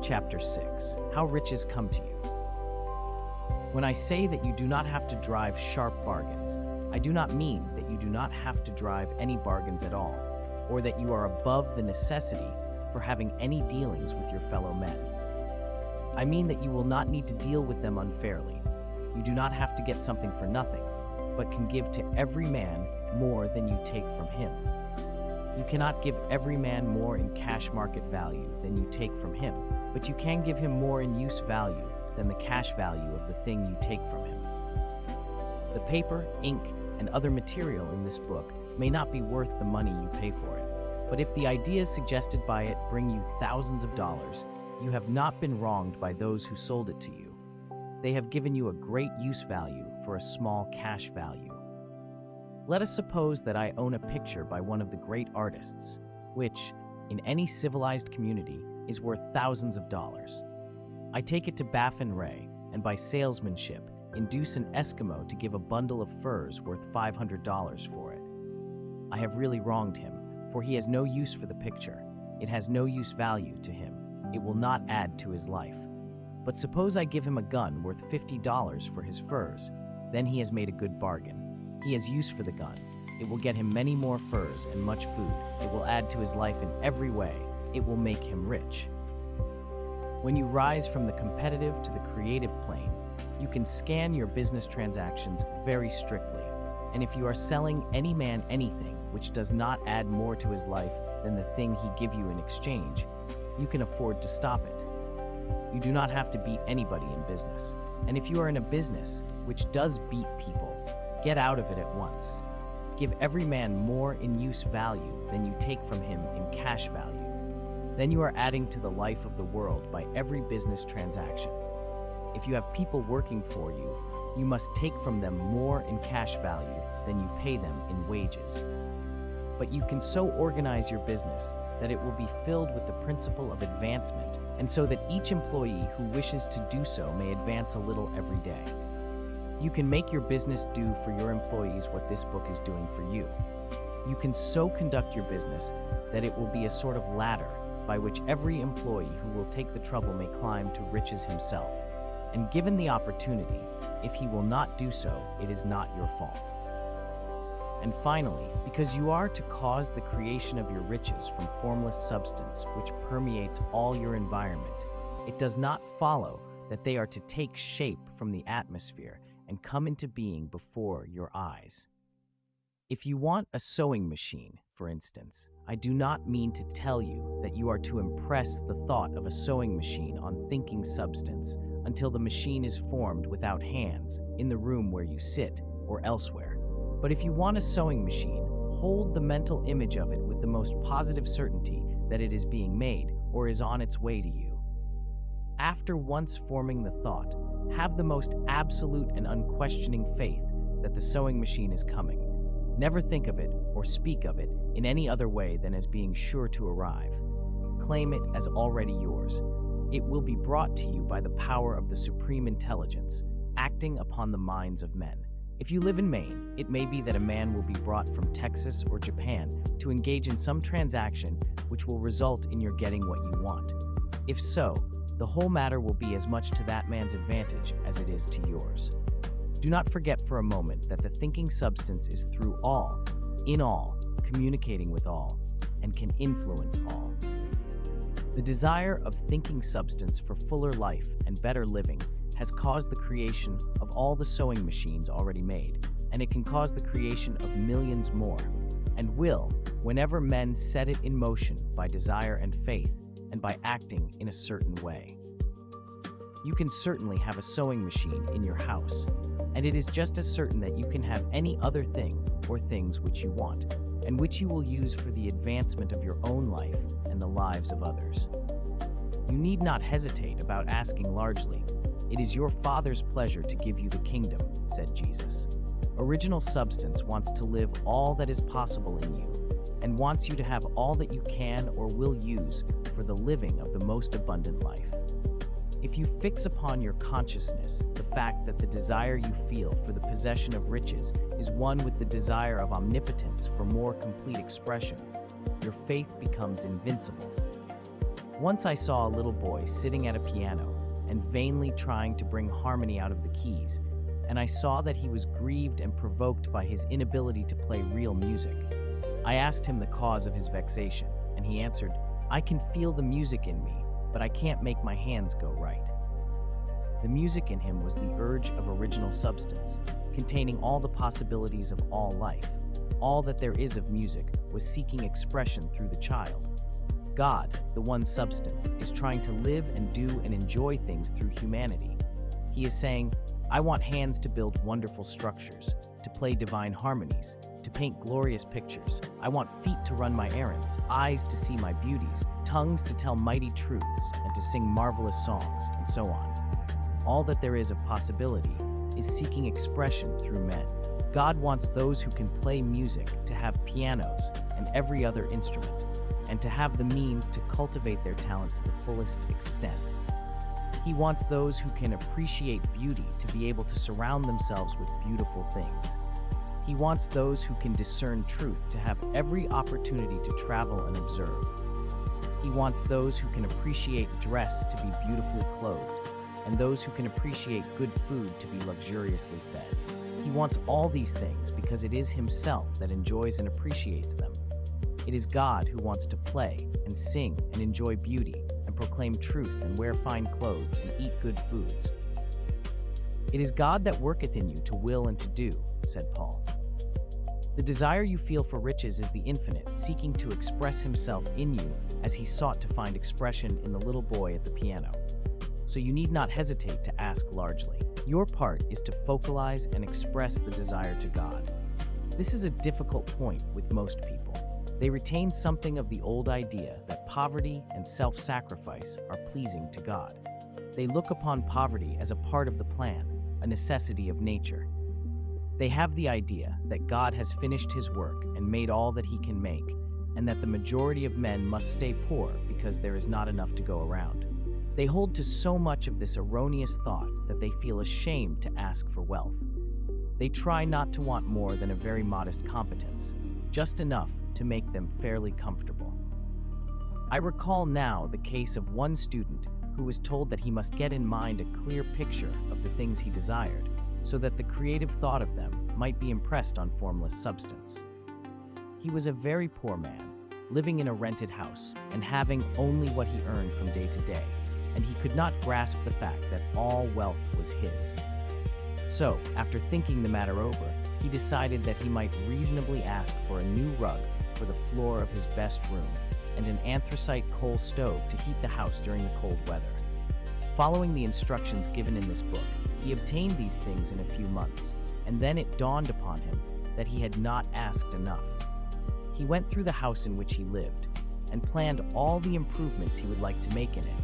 A: Chapter 6. How Riches Come to You. When I say that you do not have to drive sharp bargains, I do not mean that you do not have to drive any bargains at all, or that you are above the necessity for having any dealings with your fellow men. I mean that you will not need to deal with them unfairly. You do not have to get something for nothing, but can give to every man more than you take from him. You cannot give every man more in cash market value than you take from him, but you can give him more in use value than the cash value of the thing you take from him. The paper, ink, and other material in this book may not be worth the money you pay for it, but if the ideas suggested by it bring you thousands of dollars, you have not been wronged by those who sold it to you. They have given you a great use value for a small cash value. Let us suppose that I own a picture by one of the great artists, which, in any civilized community, is worth thousands of dollars. I take it to Baffin Ray, and by salesmanship, induce an Eskimo to give a bundle of furs worth $500 for it. I have really wronged him, for he has no use for the picture. It has no use value to him. It will not add to his life. But suppose I give him a gun worth $50 for his furs, then he has made a good bargain. He has use for the gun. It will get him many more furs and much food. It will add to his life in every way. It will make him rich. When you rise from the competitive to the creative plane, you can scan your business transactions very strictly. And if you are selling any man anything which does not add more to his life than the thing he give you in exchange, you can afford to stop it. You do not have to beat anybody in business. And if you are in a business which does beat people, get out of it at once. Give every man more in use value than you take from him in cash value. Then you are adding to the life of the world by every business transaction. If you have people working for you, you must take from them more in cash value than you pay them in wages. But you can so organize your business that it will be filled with the principle of advancement, and so that each employee who wishes to do so may advance a little every day. You can make your business do for your employees what this book is doing for you. You can so conduct your business that it will be a sort of ladder by which every employee who will take the trouble may climb to riches himself. And given the opportunity, if he will not do so, it is not your fault. And finally, because you are to cause the creation of your riches from formless substance which permeates all your environment, it does not follow that they are to take shape from the atmosphere and come into being before your eyes. If you want a sewing machine, for instance, I do not mean to tell you that you are to impress the thought of a sewing machine on thinking substance until the machine is formed without hands in the room where you sit or elsewhere. But if you want a sewing machine, hold the mental image of it with the most positive certainty that it is being made or is on its way to you. After once forming the thought, have the most absolute and unquestioning faith that the sewing machine is coming. Never think of it or speak of it in any other way than as being sure to arrive. Claim it as already yours. It will be brought to you by the power of the supreme intelligence, acting upon the minds of men. If you live in Maine, it may be that a man will be brought from Texas or Japan to engage in some transaction which will result in your getting what you want. If so, the whole matter will be as much to that man's advantage as it is to yours. Do not forget for a moment that the thinking substance is through all, in all, communicating with all, and can influence all. The desire of thinking substance for fuller life and better living has caused the creation of all the sewing machines already made, and it can cause the creation of millions more, and will, whenever men set it in motion by desire and faith, and by acting in a certain way. You can certainly have a sewing machine in your house, and it is just as certain that you can have any other thing or things which you want, and which you will use for the advancement of your own life and the lives of others. You need not hesitate about asking largely. It is your Father's pleasure to give you the kingdom, said Jesus. Original substance wants to live all that is possible in you and wants you to have all that you can or will use for the living of the most abundant life. If you fix upon your consciousness the fact that the desire you feel for the possession of riches is one with the desire of omnipotence for more complete expression, your faith becomes invincible. Once I saw a little boy sitting at a piano and vainly trying to bring harmony out of the keys, and I saw that he was grieved and provoked by his inability to play real music. I asked him the cause of his vexation, and he answered, "I can feel the music in me, but I can't make my hands go right." The music in him was the urge of original substance, containing all the possibilities of all life. All that there is of music was seeking expression through the child. God, the one substance, is trying to live and do and enjoy things through humanity. He is saying, "I want hands to build wonderful structures, to play divine harmonies, to paint glorious pictures. I want feet to run my errands, eyes to see my beauties, tongues to tell mighty truths, and to sing marvelous songs," and so on. All that there is of possibility is seeking expression through men. God wants those who can play music to have pianos and every other instrument, and to have the means to cultivate their talents to the fullest extent. He wants those who can appreciate beauty to be able to surround themselves with beautiful things. He wants those who can discern truth to have every opportunity to travel and observe. He wants those who can appreciate dress to be beautifully clothed, and those who can appreciate good food to be luxuriously fed. He wants all these things because it is himself that enjoys and appreciates them. It is God who wants to play and sing and enjoy beauty and proclaim truth and wear fine clothes and eat good foods. It is God that worketh in you to will and to do, said Paul. The desire you feel for riches is the infinite, seeking to express himself in you as he sought to find expression in the little boy at the piano. So you need not hesitate to ask largely. Your part is to focalize and express the desire to God. This is a difficult point with most people. They retain something of the old idea that poverty and self-sacrifice are pleasing to God. They look upon poverty as a part of the plan, a necessity of nature. They have the idea that God has finished his work and made all that he can make, and that the majority of men must stay poor because there is not enough to go around. They hold to so much of this erroneous thought that they feel ashamed to ask for wealth. They try not to want more than a very modest competence, just enough to make them fairly comfortable. I recall now the case of one student who was told that he must get in mind a clear picture of the things he desired, so that the creative thought of them might be impressed on formless substance. He was a very poor man, living in a rented house and having only what he earned from day to day, and he could not grasp the fact that all wealth was his. So, after thinking the matter over, he decided that he might reasonably ask for a new rug for the floor of his best room and an anthracite coal stove to heat the house during the cold weather. Following the instructions given in this book, he obtained these things in a few months, and then it dawned upon him that he had not asked enough. He went through the house in which he lived and planned all the improvements he would like to make in it.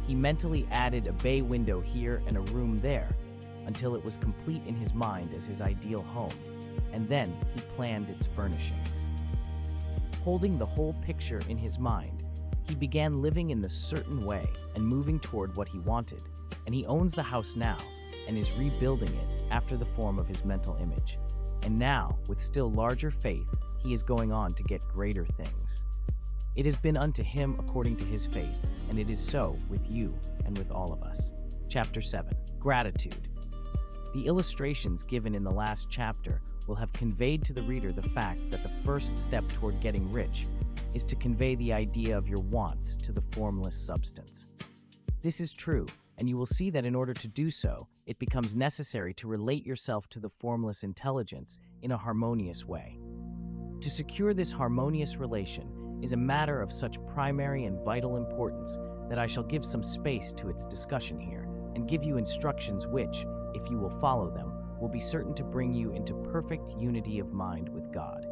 A: He mentally added a bay window here and a room there until it was complete in his mind as his ideal home, and then he planned its furnishings. Holding the whole picture in his mind, he began living in the certain way and moving toward what he wanted, and he owns the house now and is rebuilding it after the form of his mental image. And now, with still larger faith, he is going on to get greater things. It has been unto him according to his faith, and it is so with you and with all of us. Chapter 7. Gratitude. The illustrations given in the last chapter will have conveyed to the reader the fact that the first step toward getting rich is to convey the idea of your wants to the formless substance. This is true, and you will see that in order to do so, it becomes necessary to relate yourself to the formless intelligence in a harmonious way. To secure this harmonious relation is a matter of such primary and vital importance that I shall give some space to its discussion here, and give you instructions which, if you will follow them, will be certain to bring you into perfect unity of mind with God.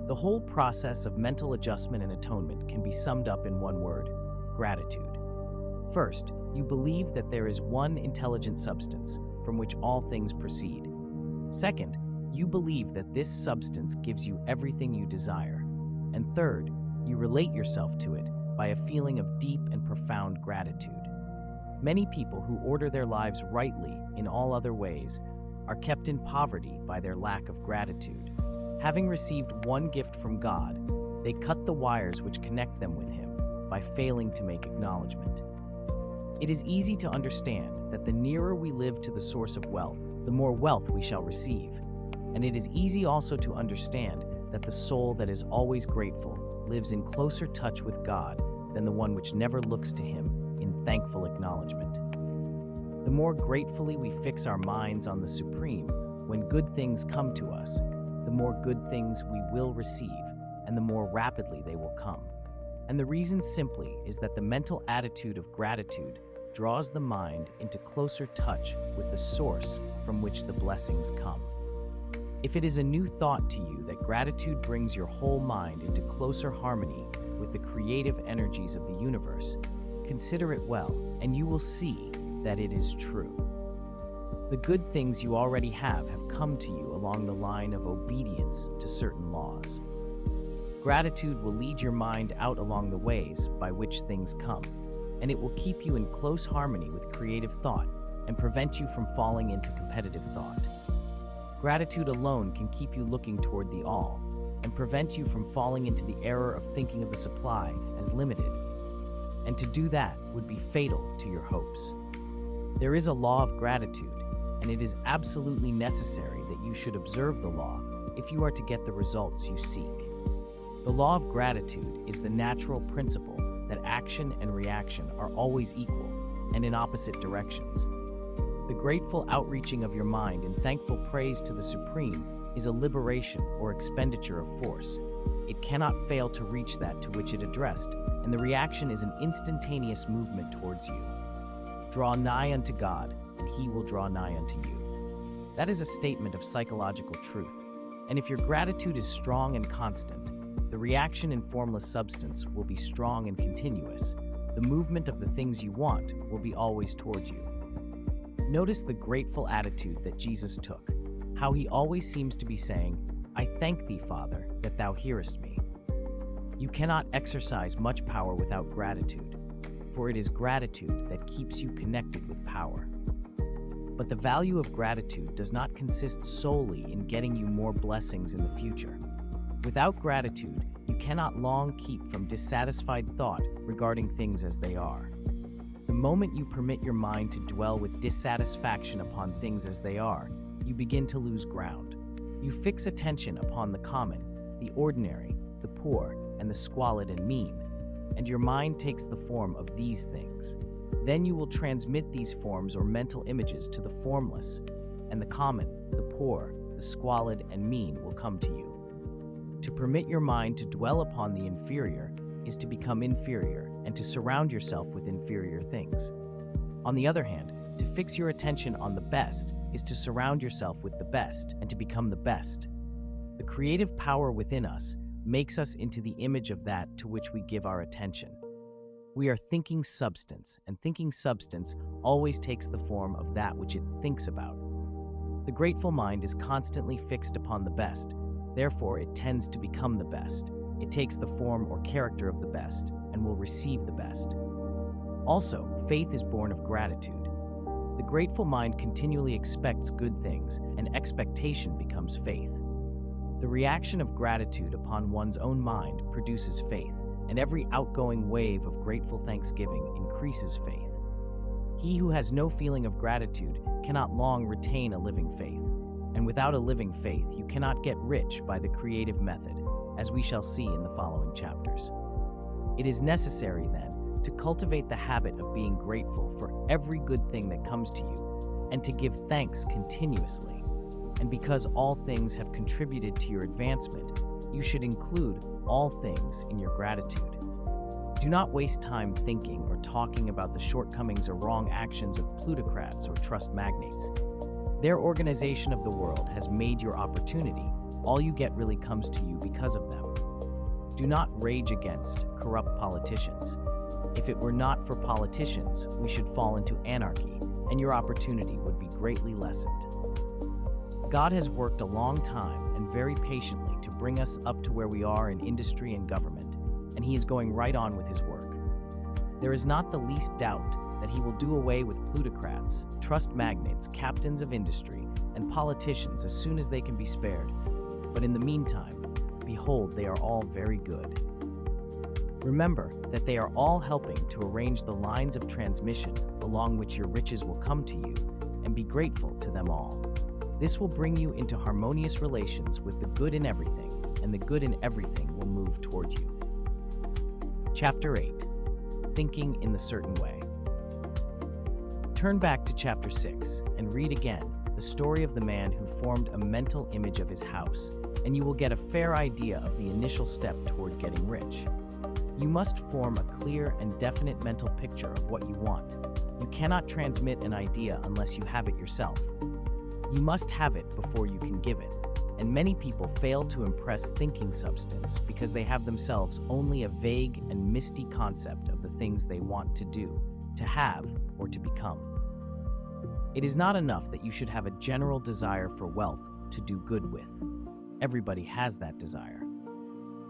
A: The whole process of mental adjustment and atonement can be summed up in one word: gratitude. First, you believe that there is one intelligent substance from which all things proceed. Second, you believe that this substance gives you everything you desire. And third, you relate yourself to it by a feeling of deep and profound gratitude. Many people who order their lives rightly in all other ways are kept in poverty by their lack of gratitude. Having received one gift from God, they cut the wires which connect them with Him by failing to make acknowledgement. It is easy to understand that the nearer we live to the source of wealth, the more wealth we shall receive. And it is easy also to understand that the soul that is always grateful lives in closer touch with God than the one which never looks to Him in thankful acknowledgement. The more gratefully we fix our minds on the Supreme, when good things come to us, the more good things we will receive, and the more rapidly they will come. And the reason simply is that the mental attitude of gratitude draws the mind into closer touch with the source from which the blessings come. If it is a new thought to you that gratitude brings your whole mind into closer harmony with the creative energies of the universe, consider it well, and you will see that it is true. The good things you already have come to you along the line of obedience to certain laws. Gratitude will lead your mind out along the ways by which things come, and it will keep you in close harmony with creative thought and prevent you from falling into competitive thought. Gratitude alone can keep you looking toward the all and prevent you from falling into the error of thinking of the supply as limited, and to do that would be fatal to your hopes. There is a law of gratitude, and it is absolutely necessary that you should observe the law if you are to get the results you seek. The law of gratitude is the natural principle that action and reaction are always equal and in opposite directions. The grateful outreaching of your mind in thankful praise to the Supreme is a liberation or expenditure of force. It cannot fail to reach that to which it addressed, and the reaction is an instantaneous movement towards you. Draw nigh unto God, and He will draw nigh unto you. That is a statement of psychological truth, and if your gratitude is strong and constant, the reaction in formless substance will be strong and continuous. The movement of the things you want will be always towards you. Notice the grateful attitude that Jesus took, how He always seems to be saying, "I thank Thee, Father, that Thou hearest me." You cannot exercise much power without gratitude, for it is gratitude that keeps you connected with power. But the value of gratitude does not consist solely in getting you more blessings in the future. Without gratitude, you cannot long keep from dissatisfied thought regarding things as they are. The moment you permit your mind to dwell with dissatisfaction upon things as they are, you begin to lose ground. You fix attention upon the common, the ordinary, the poor, and the squalid and mean, and your mind takes the form of these things. Then you will transmit these forms or mental images to the formless, and the common, the poor, the squalid, and mean will come to you. To permit your mind to dwell upon the inferior is to become inferior and to surround yourself with inferior things. On the other hand, to fix your attention on the best is to surround yourself with the best and to become the best. The creative power within us makes us into the image of that to which we give our attention. We are thinking substance, and thinking substance always takes the form of that which it thinks about. The grateful mind is constantly fixed upon the best. Therefore, it tends to become the best. It takes the form or character of the best and will receive the best. Also, faith is born of gratitude. The grateful mind continually expects good things, and expectation becomes faith. The reaction of gratitude upon one's own mind produces faith, and every outgoing wave of grateful thanksgiving increases faith. He who has no feeling of gratitude cannot long retain a living faith. And without a living faith, you cannot get rich by the creative method, as we shall see in the following chapters. It is necessary, then, to cultivate the habit of being grateful for every good thing that comes to you, and to give thanks continuously. And because all things have contributed to your advancement, you should include all things in your gratitude. Do not waste time thinking or talking about the shortcomings or wrong actions of plutocrats or trust magnates. Their organization of the world has made your opportunity, all you get really comes to you because of them. Do not rage against corrupt politicians. If it were not for politicians, we should fall into anarchy, and your opportunity would be greatly lessened. God has worked a long time and very patiently to bring us up to where we are in industry and government, and He is going right on with His work. There is not the least doubt that He will do away with plutocrats, trust magnates, captains of industry, and politicians as soon as they can be spared. But in the meantime, behold, they are all very good. Remember that they are all helping to arrange the lines of transmission along which your riches will come to you, and be grateful to them all. This will bring you into harmonious relations with the good in everything, and the good in everything will move toward you. Chapter 8. Thinking in the Certain Way. Turn back to Chapter 6 and read again the story of the man who formed a mental image of his house, and you will get a fair idea of the initial step toward getting rich. You must form a clear and definite mental picture of what you want. You cannot transmit an idea unless you have it yourself. You must have it before you can give it, and many people fail to impress thinking substance because they have themselves only a vague and misty concept of the things they want to do, to have, or to become. It is not enough that you should have a general desire for wealth to do good with. Everybody has that desire.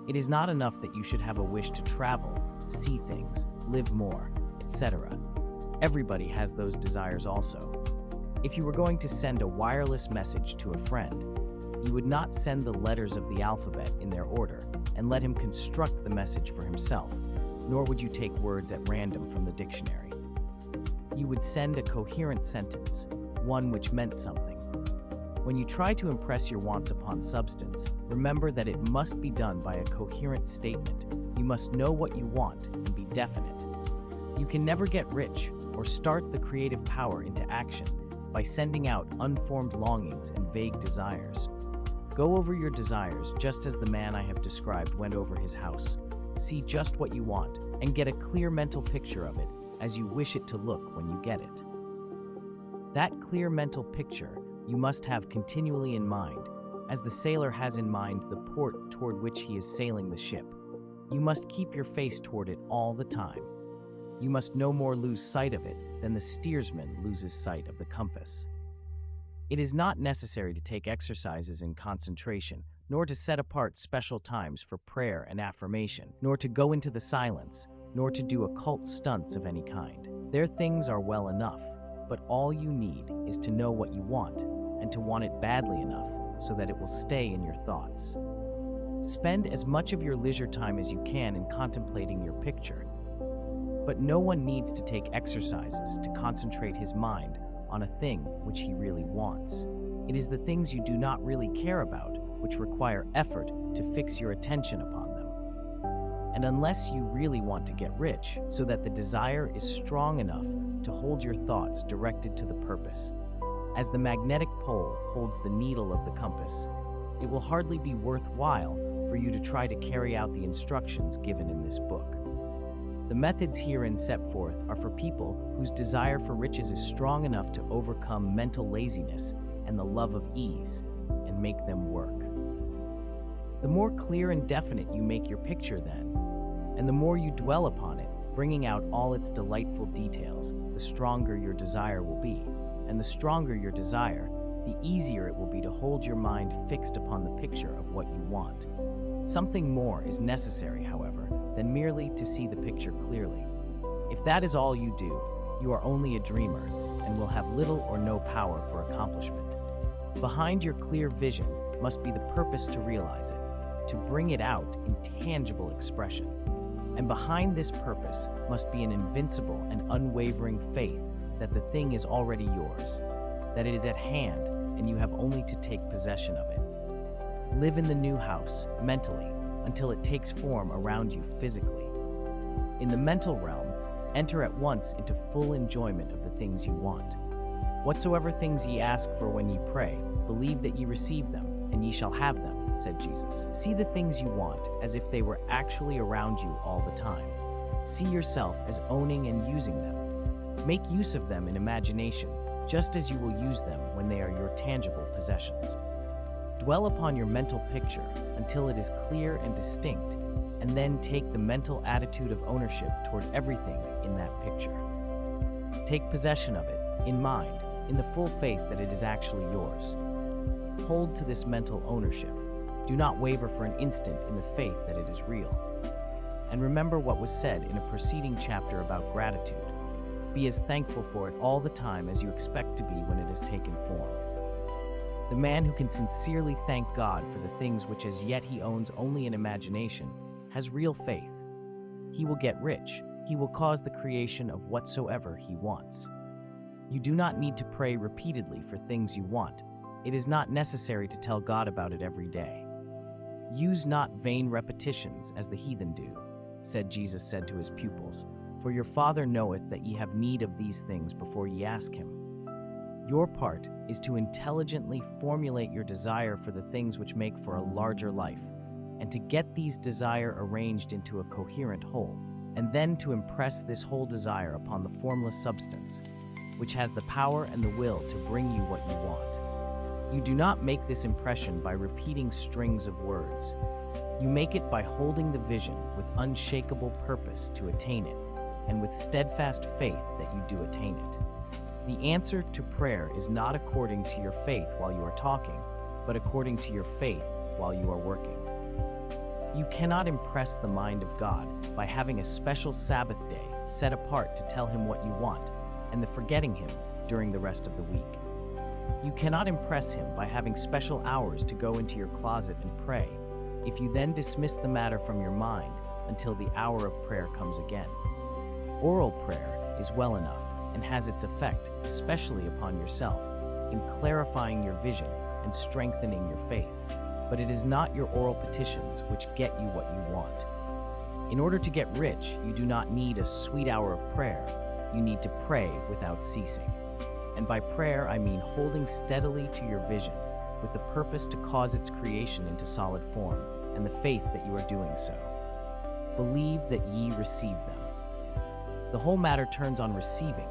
A: It is not enough that you should have a wish to travel, see things, live more, etc. Everybody has those desires also. If you were going to send a wireless message to a friend, you would not send the letters of the alphabet in their order and let him construct the message for himself, nor would you take words at random from the dictionary. You would send a coherent sentence, one which meant something. When you try to impress your wants upon substance, remember that it must be done by a coherent statement. You must know what you want and be definite. You can never get rich or start the creative power into action by sending out unformed longings and vague desires. Go over your desires just as the man I have described went over his house. See just what you want and get a clear mental picture of it as you wish it to look when you get it. That clear mental picture you must have continually in mind, as the sailor has in mind the port toward which he is sailing the ship. You must keep your face toward it all the time. You must no more lose sight of it than the steersman loses sight of the compass. It is not necessary to take exercises in concentration, nor to set apart special times for prayer and affirmation, nor to go into the silence, nor to do occult stunts of any kind. Their things are well enough, but all you need is to know what you want, and to want it badly enough so that it will stay in your thoughts. Spend as much of your leisure time as you can in contemplating your picture, but no one needs to take exercises to concentrate his mind on a thing which he really wants. It is the things you do not really care about which require effort to fix your attention upon them. And unless you really want to get rich, so that the desire is strong enough to hold your thoughts directed to the purpose, as the magnetic pole holds the needle of the compass, it will hardly be worthwhile for you to try to carry out the instructions given in this book. The methods herein set forth are for people whose desire for riches is strong enough to overcome mental laziness and the love of ease, and make them work. The more clear and definite you make your picture then, and the more you dwell upon it, bringing out all its delightful details, the stronger your desire will be. And the stronger your desire, the easier it will be to hold your mind fixed upon the picture of what you want. Something more is necessary, however, than merely to see the picture clearly. If that is all you do, you are only a dreamer and will have little or no power for accomplishment. Behind your clear vision must be the purpose to realize it, to bring it out in tangible expression. And behind this purpose must be an invincible and unwavering faith that the thing is already yours, that it is at hand and you have only to take possession of it. Live in the new house, mentally, until it takes form around you physically. In the mental realm, enter at once into full enjoyment of the things you want. Whatsoever things ye ask for when ye pray, believe that ye receive them, and ye shall have them, said Jesus. See the things you want as if they were actually around you all the time. See yourself as owning and using them. Make use of them in imagination, just as you will use them when they are your tangible possessions. Dwell upon your mental picture until it is clear and distinct, and then take the mental attitude of ownership toward everything in that picture. Take possession of it, in mind, in the full faith that it is actually yours. Hold to this mental ownership. Do not waver for an instant in the faith that it is real. And remember what was said in a preceding chapter about gratitude. Be as thankful for it all the time as you expect to be when it has taken form. The man who can sincerely thank God for the things which as yet he owns only in imagination has real faith. He will get rich. He will cause the creation of whatsoever he wants. You do not need to pray repeatedly for things you want. It is not necessary to tell God about it every day. Use not vain repetitions as the heathen do, Jesus said to his pupils, for your Father knoweth that ye have need of these things before ye ask him. Your part is to intelligently formulate your desire for the things which make for a larger life, and to get these desire arranged into a coherent whole, and then to impress this whole desire upon the formless substance, which has the power and the will to bring you what you want. You do not make this impression by repeating strings of words. You make it by holding the vision with unshakable purpose to attain it, and with steadfast faith that you do attain it. The answer to prayer is not according to your faith while you are talking, but according to your faith while you are working. You cannot impress the mind of God by having a special Sabbath day set apart to tell him what you want, and the forgetting him during the rest of the week. You cannot impress him by having special hours to go into your closet and pray, if you then dismiss the matter from your mind until the hour of prayer comes again. Oral prayer is well enough and has its effect, especially upon yourself, in clarifying your vision and strengthening your faith. But it is not your oral petitions which get you what you want. In order to get rich, you do not need a sweet hour of prayer. You need to pray without ceasing. And by prayer, I mean holding steadily to your vision with the purpose to cause its creation into solid form, and the faith that you are doing so. Believe that ye receive them. The whole matter turns on receiving,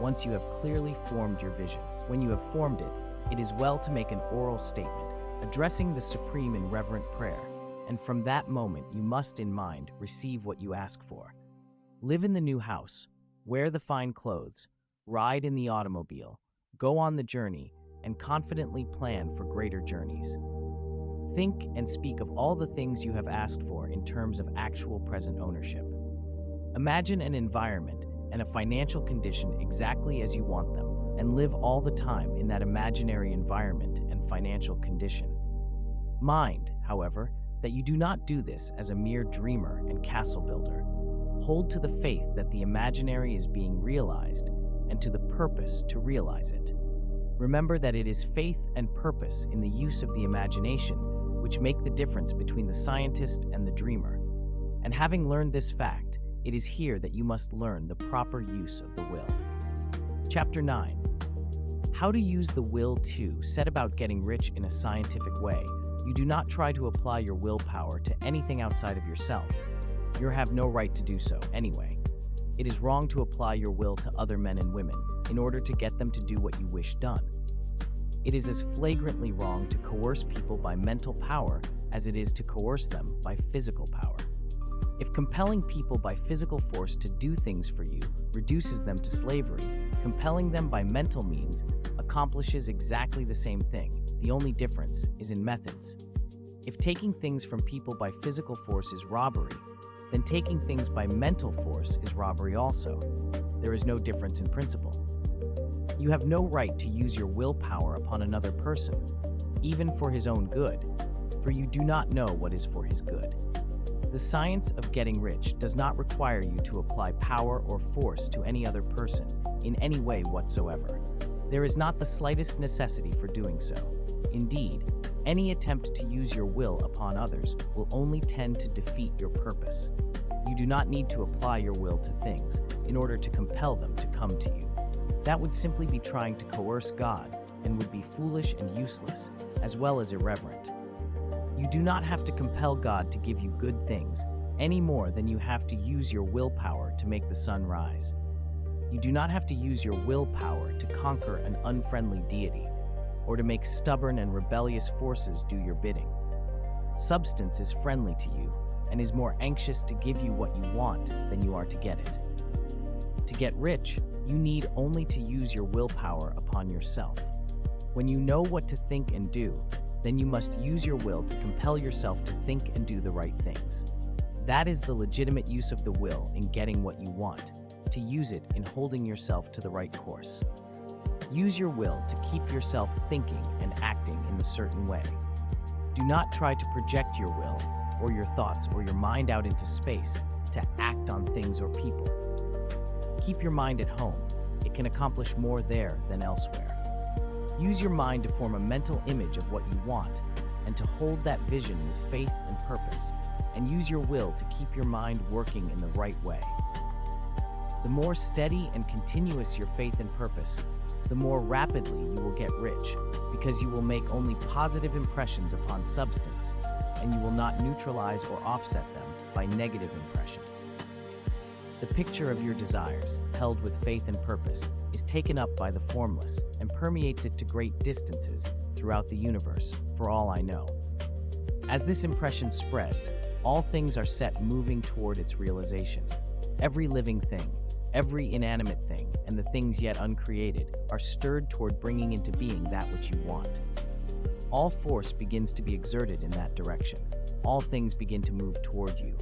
A: once you have clearly formed your vision. When you have formed it, it is well to make an oral statement, addressing the Supreme in reverent prayer, and from that moment you must in mind receive what you ask for. Live in the new house, wear the fine clothes, ride in the automobile, go on the journey, and confidently plan for greater journeys. Think and speak of all the things you have asked for in terms of actual present ownership. Imagine an environment and a financial condition exactly as you want them, and live all the time in that imaginary environment and financial condition. Mind, however, that you do not do this as a mere dreamer and castle builder. Hold to the faith that the imaginary is being realized, and to the purpose to realize it. Remember that it is faith and purpose in the use of the imagination which make the difference between the scientist and the dreamer. And having learned this fact, it is here that you must learn the proper use of the will. Chapter 9. How to use the will to set about getting rich in a scientific way. You do not try to apply your willpower to anything outside of yourself. You have no right to do so anyway. It is wrong to apply your will to other men and women in order to get them to do what you wish done. It is as flagrantly wrong to coerce people by mental power as it is to coerce them by physical power. If compelling people by physical force to do things for you reduces them to slavery, compelling them by mental means accomplishes exactly the same thing. The only difference is in methods. If taking things from people by physical force is robbery, then taking things by mental force is robbery also. There is no difference in principle. You have no right to use your willpower upon another person, even for his own good, for you do not know what is for his good. The science of getting rich does not require you to apply power or force to any other person in any way whatsoever. There is not the slightest necessity for doing so. Indeed, any attempt to use your will upon others will only tend to defeat your purpose. You do not need to apply your will to things in order to compel them to come to you. That would simply be trying to coerce God and would be foolish and useless, as well as irreverent. You do not have to compel God to give you good things any more than you have to use your willpower to make the sun rise. You do not have to use your willpower to conquer an unfriendly deity. or to make stubborn and rebellious forces do your bidding. Substance is friendly to you and is more anxious to give you what you want than you are to get it. To get rich, you need only to use your willpower upon yourself. When you know what to think and do, then you must use your will to compel yourself to think and do the right things. That is the legitimate use of the will in getting what you want, to use it in holding yourself to the right course. Use your will to keep yourself thinking and acting in a certain way. Do not try to project your will, or your thoughts, or your mind out into space to act on things or people. Keep your mind at home. It can accomplish more there than elsewhere. Use your mind to form a mental image of what you want and to hold that vision with faith and purpose, and use your will to keep your mind working in the right way. The more steady and continuous your faith and purpose, the more rapidly you will get rich, because you will make only positive impressions upon substance, and you will not neutralize or offset them by negative impressions. The picture of your desires, held with faith and purpose, is taken up by the formless and permeates it to great distances throughout the universe, for all I know. As this impression spreads, all things are set moving toward its realization. Every living thing, every inanimate thing, and the things yet uncreated are stirred toward bringing into being that which you want. All force begins to be exerted in that direction. All things begin to move toward you.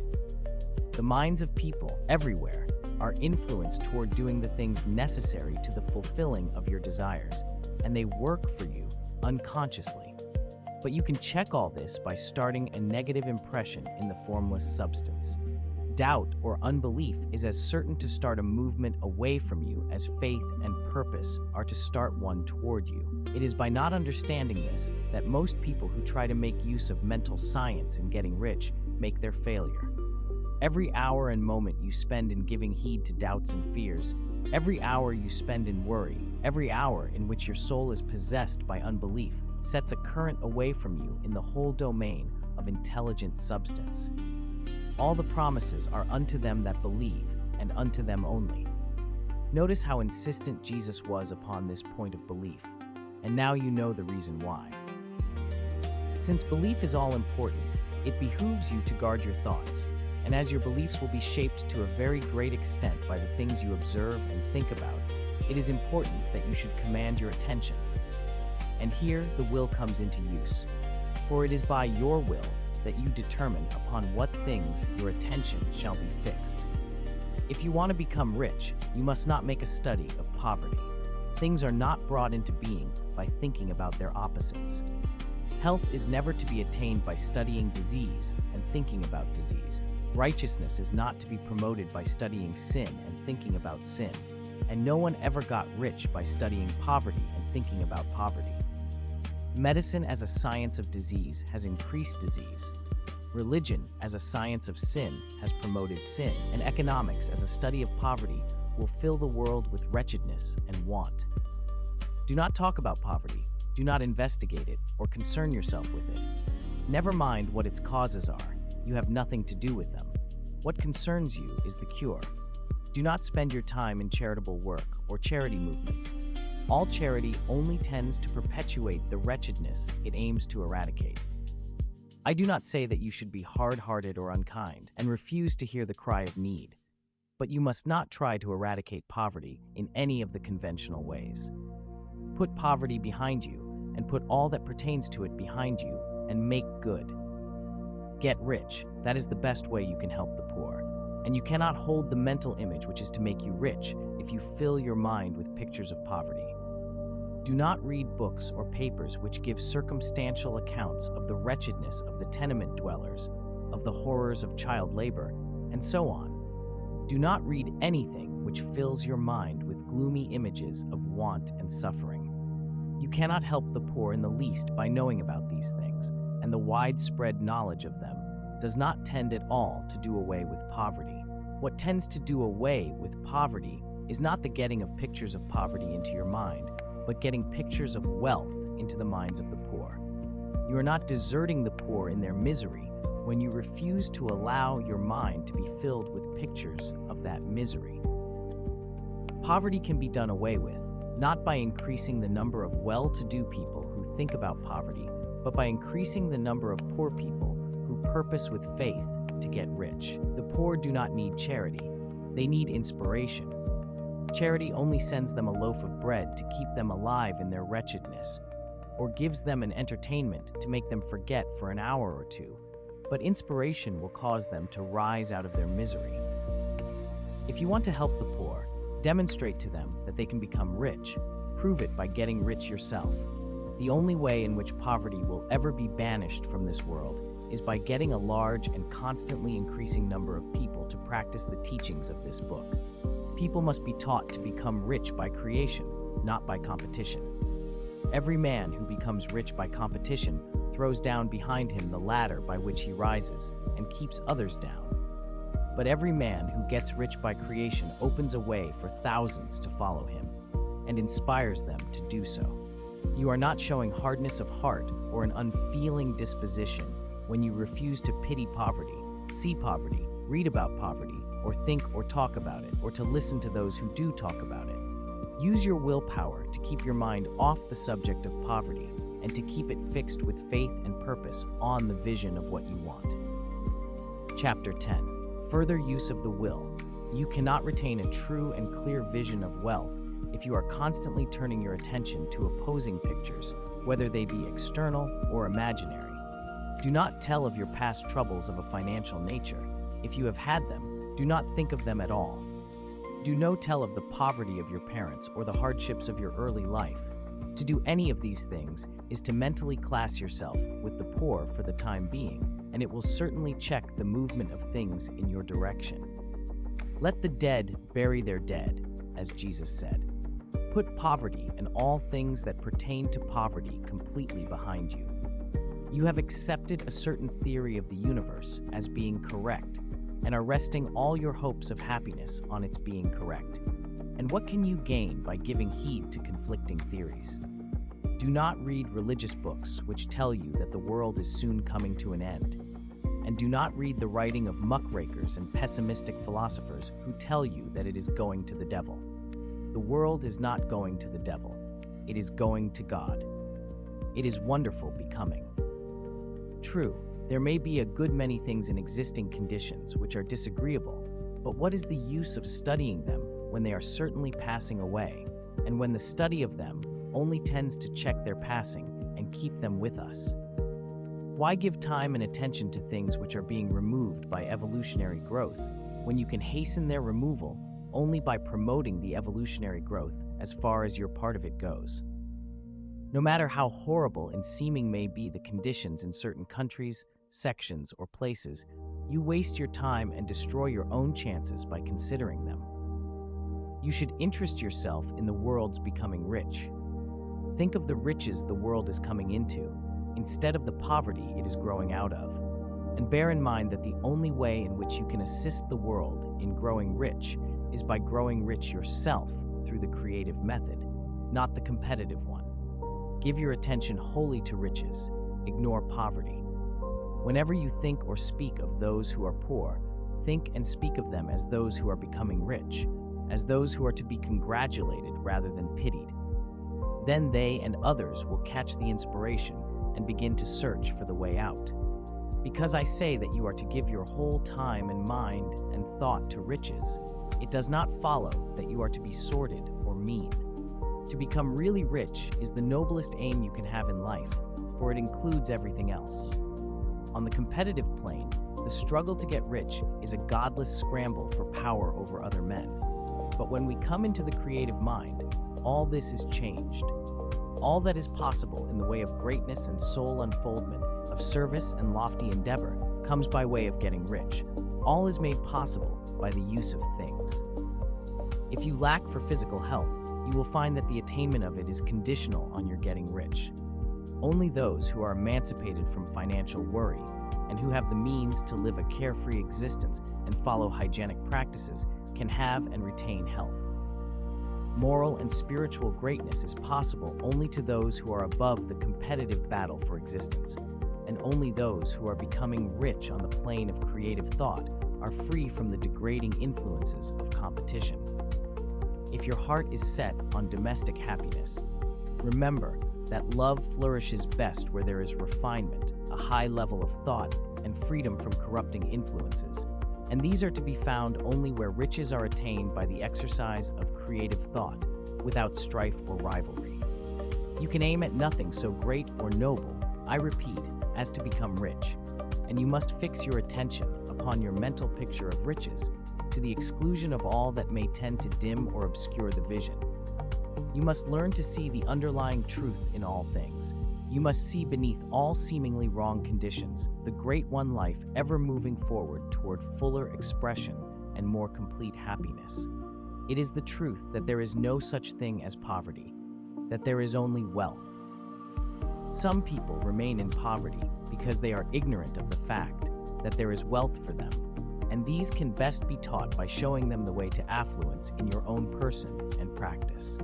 A: The minds of people everywhere are influenced toward doing the things necessary to the fulfilling of your desires, and they work for you unconsciously. But you can check all this by starting a negative impression in the formless substance. Doubt or unbelief is as certain to start a movement away from you as faith and purpose are to start one toward you. It is by not understanding this that most people who try to make use of mental science in getting rich make their failure. Every hour and moment you spend in giving heed to doubts and fears, every hour you spend in worry, every hour in which your soul is possessed by unbelief, sets a current away from you in the whole domain of intelligent substance. All the promises are unto them that believe, and unto them only. Notice how insistent Jesus was upon this point of belief, and now you know the reason why. Since belief is all important, it behooves you to guard your thoughts, and as your beliefs will be shaped to a very great extent by the things you observe and think about, it is important that you should command your attention. And here the will comes into use, for it is by your will that you determine upon what things your attention shall be fixed. If you want to become rich, you must not make a study of poverty. Things are not brought into being by thinking about their opposites. Health is never to be attained by studying disease and thinking about disease. Righteousness is not to be promoted by studying sin and thinking about sin. And no one ever got rich by studying poverty and thinking about poverty. Medicine as a science of disease has increased disease. Religion as a science of sin has promoted sin, and economics as a study of poverty will fill the world with wretchedness and want. Do not talk about poverty, do not investigate it or concern yourself with it. Never mind what its causes are, you have nothing to do with them. What concerns you is the cure. Do not spend your time in charitable work or charity movements. All charity only tends to perpetuate the wretchedness it aims to eradicate. I do not say that you should be hard-hearted or unkind and refuse to hear the cry of need, but you must not try to eradicate poverty in any of the conventional ways. Put poverty behind you and put all that pertains to it behind you and make good. Get rich, that is the best way you can help the poor. And you cannot hold the mental image which is to make you rich if you fill your mind with pictures of poverty. Do not read books or papers which give circumstantial accounts of the wretchedness of the tenement dwellers, of the horrors of child labor, and so on. Do not read anything which fills your mind with gloomy images of want and suffering. You cannot help the poor in the least by knowing about these things, and the widespread knowledge of them does not tend at all to do away with poverty. What tends to do away with poverty is not the getting of pictures of poverty into your mind, but getting pictures of wealth into the minds of the poor. You are not deserting the poor in their misery when you refuse to allow your mind to be filled with pictures of that misery. Poverty can be done away with, not by increasing the number of well-to-do people who who think about poverty, but by increasing the number of poor people who purpose with faith to get rich. The poor do not need charity. They need inspiration. Charity only sends them a loaf of bread to keep them alive in their wretchedness, or gives them an entertainment to make them forget for an hour or two. But inspiration will cause them to rise out of their misery. If you want to help the poor, demonstrate to them that they can become rich. Prove it by getting rich yourself. The only way in which poverty will ever be banished from this world is by getting a large and constantly increasing number of people to practice the teachings of this book. People must be taught to become rich by creation, not by competition. Every man who becomes rich by competition throws down behind him the ladder by which he rises and keeps others down. But every man who gets rich by creation opens a way for thousands to follow him and inspires them to do so. You are not showing hardness of heart or an unfeeling disposition when you refuse to pity poverty, see poverty, read about poverty, or think or talk about it, or to listen to those who do talk about it. Use your willpower to keep your mind off the subject of poverty and to keep it fixed with faith and purpose on the vision of what you want. Chapter 10. Further use of the will. You cannot retain a true and clear vision of wealth if you are constantly turning your attention to opposing pictures, whether they be external or imaginary. Do not tell of your past troubles of a financial nature. If you have had them, do not think of them at all. Do no tell of the poverty of your parents or the hardships of your early life. To do any of these things is to mentally class yourself with the poor for the time being, and it will certainly check the movement of things in your direction. Let the dead bury their dead, as Jesus said. Put poverty and all things that pertain to poverty completely behind you. You have accepted a certain theory of the universe as being correct and are resting all your hopes of happiness on its being correct. And what can you gain by giving heed to conflicting theories? Do not read religious books which tell you that the world is soon coming to an end. And do not read the writing of muckrakers and pessimistic philosophers who tell you that it is going to the devil. The world is not going to the devil. It is going to God. It is wonderful becoming. True, there may be a good many things in existing conditions which are disagreeable, but what is the use of studying them when they are certainly passing away, and when the study of them only tends to check their passing and keep them with us? Why give time and attention to things which are being removed by evolutionary growth, when you can hasten their removal only by promoting the evolutionary growth as far as your part of it goes? No matter how horrible and seeming may be the conditions in certain countries, sections, or places, you waste your time and destroy your own chances by considering them. You should interest yourself in the world's becoming rich. Think of the riches the world is coming into, instead of the poverty it is growing out of. And bear in mind that the only way in which you can assist the world in growing rich is by growing rich yourself through the creative method, not the competitive one. Give your attention wholly to riches. Ignore poverty. Whenever you think or speak of those who are poor, think and speak of them as those who are becoming rich, as those who are to be congratulated rather than pitied. Then they and others will catch the inspiration and begin to search for the way out. Because I say that you are to give your whole time and mind and thought to riches, it does not follow that you are to be sordid or mean. To become really rich is the noblest aim you can have in life, for it includes everything else. On the competitive plane, the struggle to get rich is a godless scramble for power over other men. But when we come into the creative mind, all this is changed. All that is possible in the way of greatness and soul unfoldment, of service and lofty endeavor, comes by way of getting rich. All is made possible by the use of things. If you lack for physical health, you will find that the attainment of it is conditional on your getting rich. Only those who are emancipated from financial worry and who have the means to live a carefree existence and follow hygienic practices can have and retain health. Moral and spiritual greatness is possible only to those who are above the competitive battle for existence, and only those who are becoming rich on the plane of creative thought are free from the degrading influences of competition. If your heart is set on domestic happiness, remember that love flourishes best where there is refinement, a high level of thought, and freedom from corrupting influences. And these are to be found only where riches are attained by the exercise of creative thought, without strife or rivalry. You can aim at nothing so great or noble, I repeat, as to become rich, and you must fix your attention upon your mental picture of riches, to the exclusion of all that may tend to dim or obscure the vision. You must learn to see the underlying truth in all things. You must see beneath all seemingly wrong conditions the great one life ever moving forward toward fuller expression and more complete happiness. It is the truth that there is no such thing as poverty, that there is only wealth. Some people remain in poverty because they are ignorant of the fact that there is wealth for them, and these can best be taught by showing them the way to affluence in your own person and practice.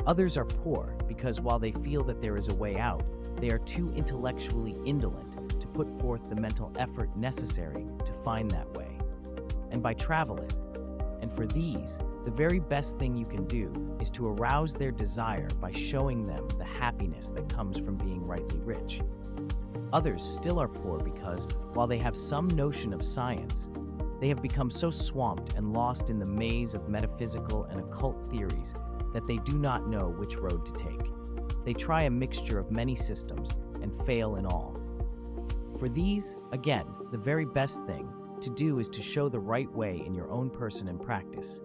A: Others are poor because while they feel that there is a way out, they are too intellectually indolent to put forth the mental effort necessary to find that way, and by travel it. And for these, the very best thing you can do is to arouse their desire by showing them the happiness that comes from being rightly rich. Others still are poor because, while they have some notion of science, they have become so swamped and lost in the maze of metaphysical and occult theories that they do not know which road to take. They try a mixture of many systems and fail in all. For these, again, the very best thing to do is to show the right way in your own person and practice.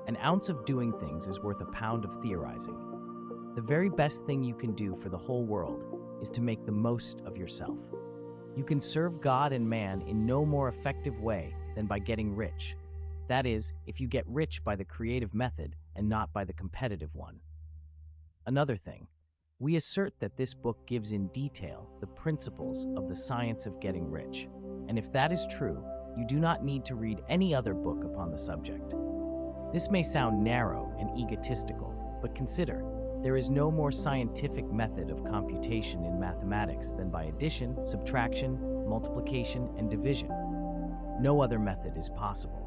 A: An ounce of doing things is worth a pound of theorizing. The very best thing you can do for the whole world is to make the most of yourself. You can serve God and man in no more effective way than by getting rich. That is, if you get rich by the creative method and not by the competitive one. Another thing, we assert that this book gives in detail the principles of the science of getting rich. And if that is true, you do not need to read any other book upon the subject. This may sound narrow and egotistical, but consider, there is no more scientific method of computation in mathematics than by addition, subtraction, multiplication, and division. No other method is possible.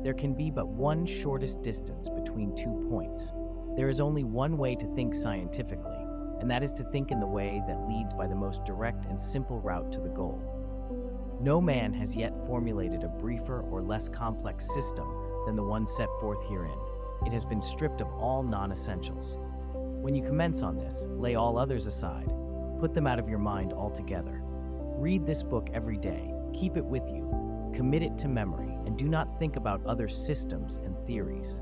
A: There can be but one shortest distance between 2 points. There is only one way to think scientifically, and that is to think in the way that leads by the most direct and simple route to the goal. No man has yet formulated a briefer or less complex system than the one set forth herein. It has been stripped of all non-essentials. When you commence on this, lay all others aside. Put them out of your mind altogether. Read this book every day. Keep it with you. Commit it to memory, and do not think about other systems and theories.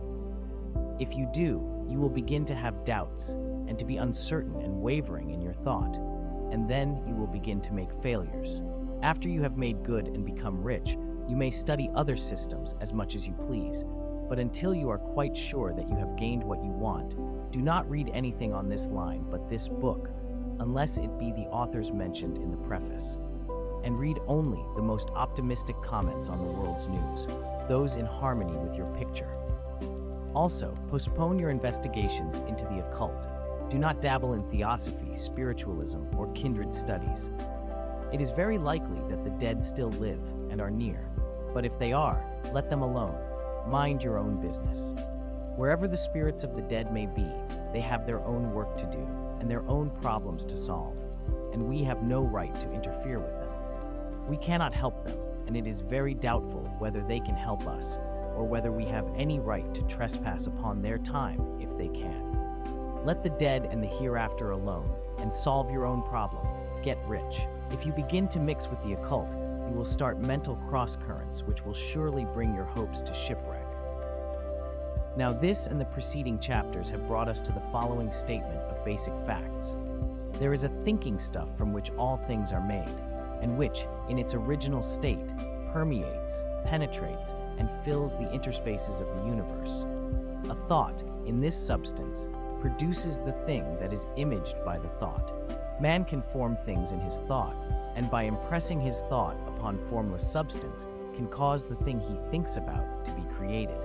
A: If you do, you will begin to have doubts and to be uncertain and wavering in your thought, and then you will begin to make failures. After you have made good and become rich, you may study other systems as much as you please, but until you are quite sure that you have gained what you want, do not read anything on this line but this book, unless it be the authors mentioned in the preface. And read only the most optimistic comments on the world's news, those in harmony with your picture. Also, postpone your investigations into the occult. Do not dabble in theosophy, spiritualism, or kindred studies. It is very likely that the dead still live and are near, but if they are, let them alone. Mind your own business. Wherever the spirits of the dead may be, they have their own work to do and their own problems to solve, and we have no right to interfere with them. We cannot help them, and it is very doubtful whether they can help us, or whether we have any right to trespass upon their time if they can. Let the dead and the hereafter alone, and solve your own problem. Get rich. If you begin to mix with the occult, you will start mental cross-currents which will surely bring your hopes to shipwreck. Now this and the preceding chapters have brought us to the following statement of basic facts. There is a thinking stuff from which all things are made, and which, in its original state, permeates, penetrates, and fills the interspaces of the universe. A thought, in this substance, produces the thing that is imaged by the thought. Man can form things in his thought, and by impressing his thought upon formless substance, can cause the thing he thinks about to be created.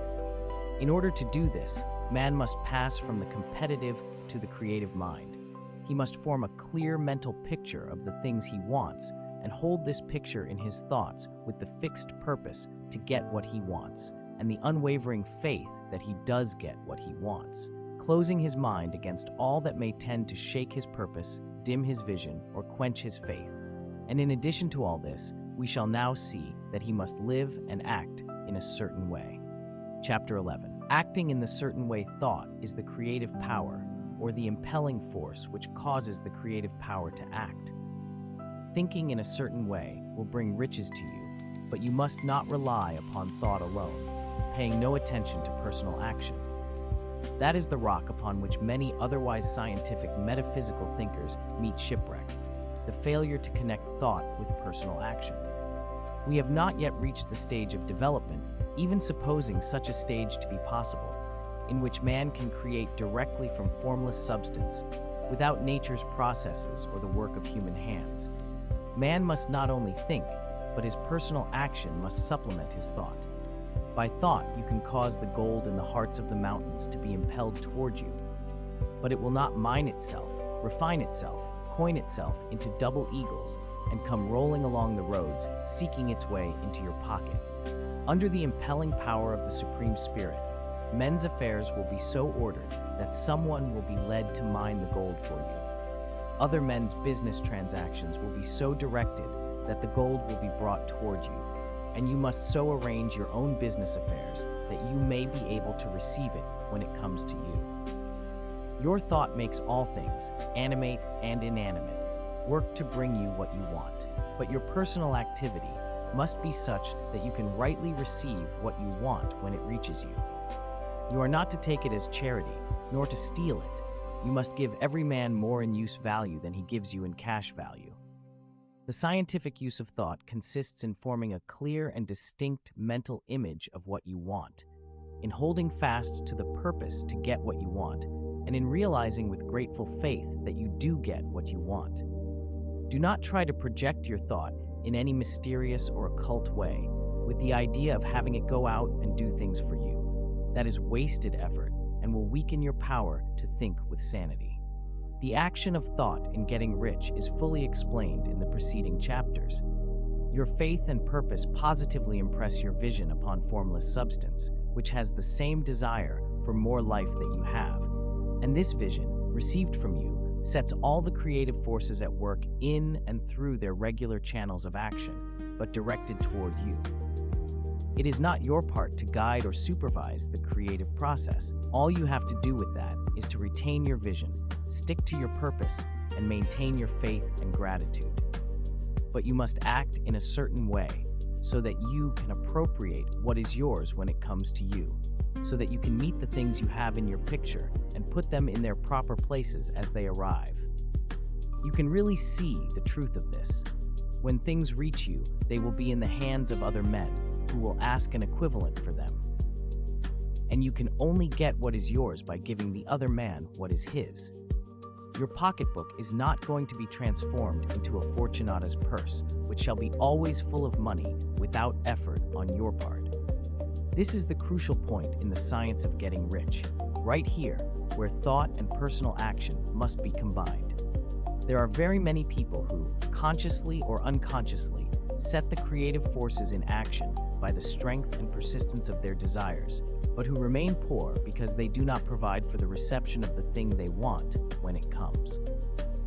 A: In order to do this, man must pass from the competitive to the creative mind. He must form a clear mental picture of the things he wants, and hold this picture in his thoughts with the fixed purpose to get what he wants, and the unwavering faith that he does get what he wants. closing his mind against all that may tend to shake his purpose, dim his vision, or quench his faith. And in addition to all this, we shall now see that he must live and act in a certain way. Chapter 11. Acting in the certain way thought is the creative power, or the impelling force which causes the creative power to act. Thinking in a certain way will bring riches to you, but you must not rely upon thought alone, paying no attention to personal action. That is the rock upon which many otherwise scientific metaphysical thinkers meet shipwreck, the failure to connect thought with personal action. We have not yet reached the stage of development, even supposing such a stage to be possible, in which man can create directly from formless substance, without nature's processes or the work of human hands. Man must not only think, but his personal action must supplement his thought. By thought, you can cause the gold in the hearts of the mountains to be impelled toward you, but it will not mine itself, refine itself, coin itself into double eagles, and come rolling along the roads, seeking its way into your pocket. Under the impelling power of the Supreme Spirit, men's affairs will be so ordered that someone will be led to mine the gold for you. Other men's business transactions will be so directed that the gold will be brought toward you, and you must so arrange your own business affairs that you may be able to receive it when it comes to you. Your thought makes all things, animate and inanimate, work to bring you what you want, but your personal activity must be such that you can rightly receive what you want when it reaches you. You are not to take it as charity, nor to steal it. You must give every man more in use value than he gives you in cash value. The scientific use of thought consists in forming a clear and distinct mental image of what you want, in holding fast to the purpose to get what you want, and in realizing with grateful faith that you do get what you want. Do not try to project your thought in any mysterious or occult way, with the idea of having it go out and do things for you. That is wasted effort and will weaken your power to think with sanity. The action of thought in getting rich is fully explained in the preceding chapters. Your faith and purpose positively impress your vision upon formless substance, which has the same desire for more life that you have. And this vision, received from you, sets all the creative forces at work in and through their regular channels of action, but directed toward you. It is not your part to guide or supervise the creative process. All you have to do with that is to retain your vision, stick to your purpose, and maintain your faith and gratitude. But you must act in a certain way so that you can appropriate what is yours when it comes to you, so that you can meet the things you have in your picture and put them in their proper places as they arrive. You can really see the truth of this. When things reach you, they will be in the hands of other men who will ask an equivalent for them. And you can only get what is yours by giving the other man what is his. Your pocketbook is not going to be transformed into a Fortunata's purse, which shall be always full of money without effort on your part. This is the crucial point in the science of getting rich, right here, where thought and personal action must be combined. There are very many people who, consciously or unconsciously, set the creative forces in action by the strength and persistence of their desires, but who remain poor because they do not provide for the reception of the thing they want when it comes.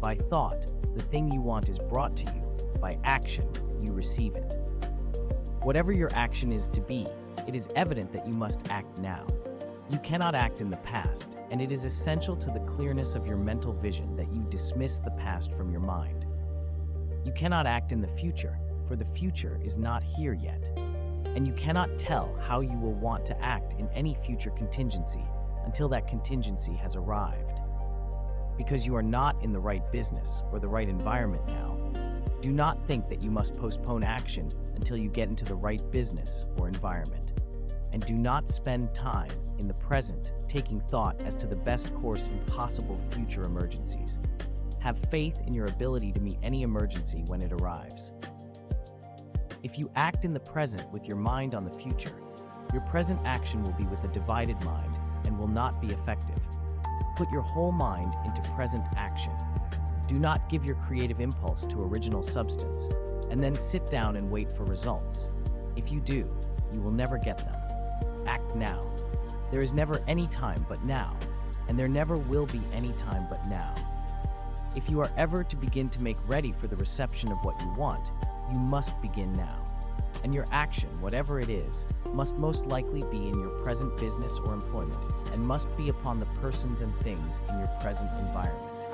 A: By thought, the thing you want is brought to you. By action, you receive it. Whatever your action is to be, it is evident that you must act now. You cannot act in the past, and it is essential to the clearness of your mental vision that you dismiss the past from your mind. You cannot act in the future, for the future is not here yet. And you cannot tell how you will want to act in any future contingency until that contingency has arrived. Because you are not in the right business or the right environment now, do not think that you must postpone action until you get into the right business or environment. And do not spend time in the present taking thought as to the best course in possible future emergencies. Have faith in your ability to meet any emergency when it arrives. If you act in the present with your mind on the future, your present action will be with a divided mind and will not be effective. Put your whole mind into present action. Do not give your creative impulse to original substance, and then sit down and wait for results. If you do, you will never get them. Act now. There is never any time but now. and there never will be any time but now. If you are ever to begin to make ready for the reception of what you want, you must begin now. And your action, whatever it is, must most likely be in your present business or employment, and must be upon the persons and things in your present environment.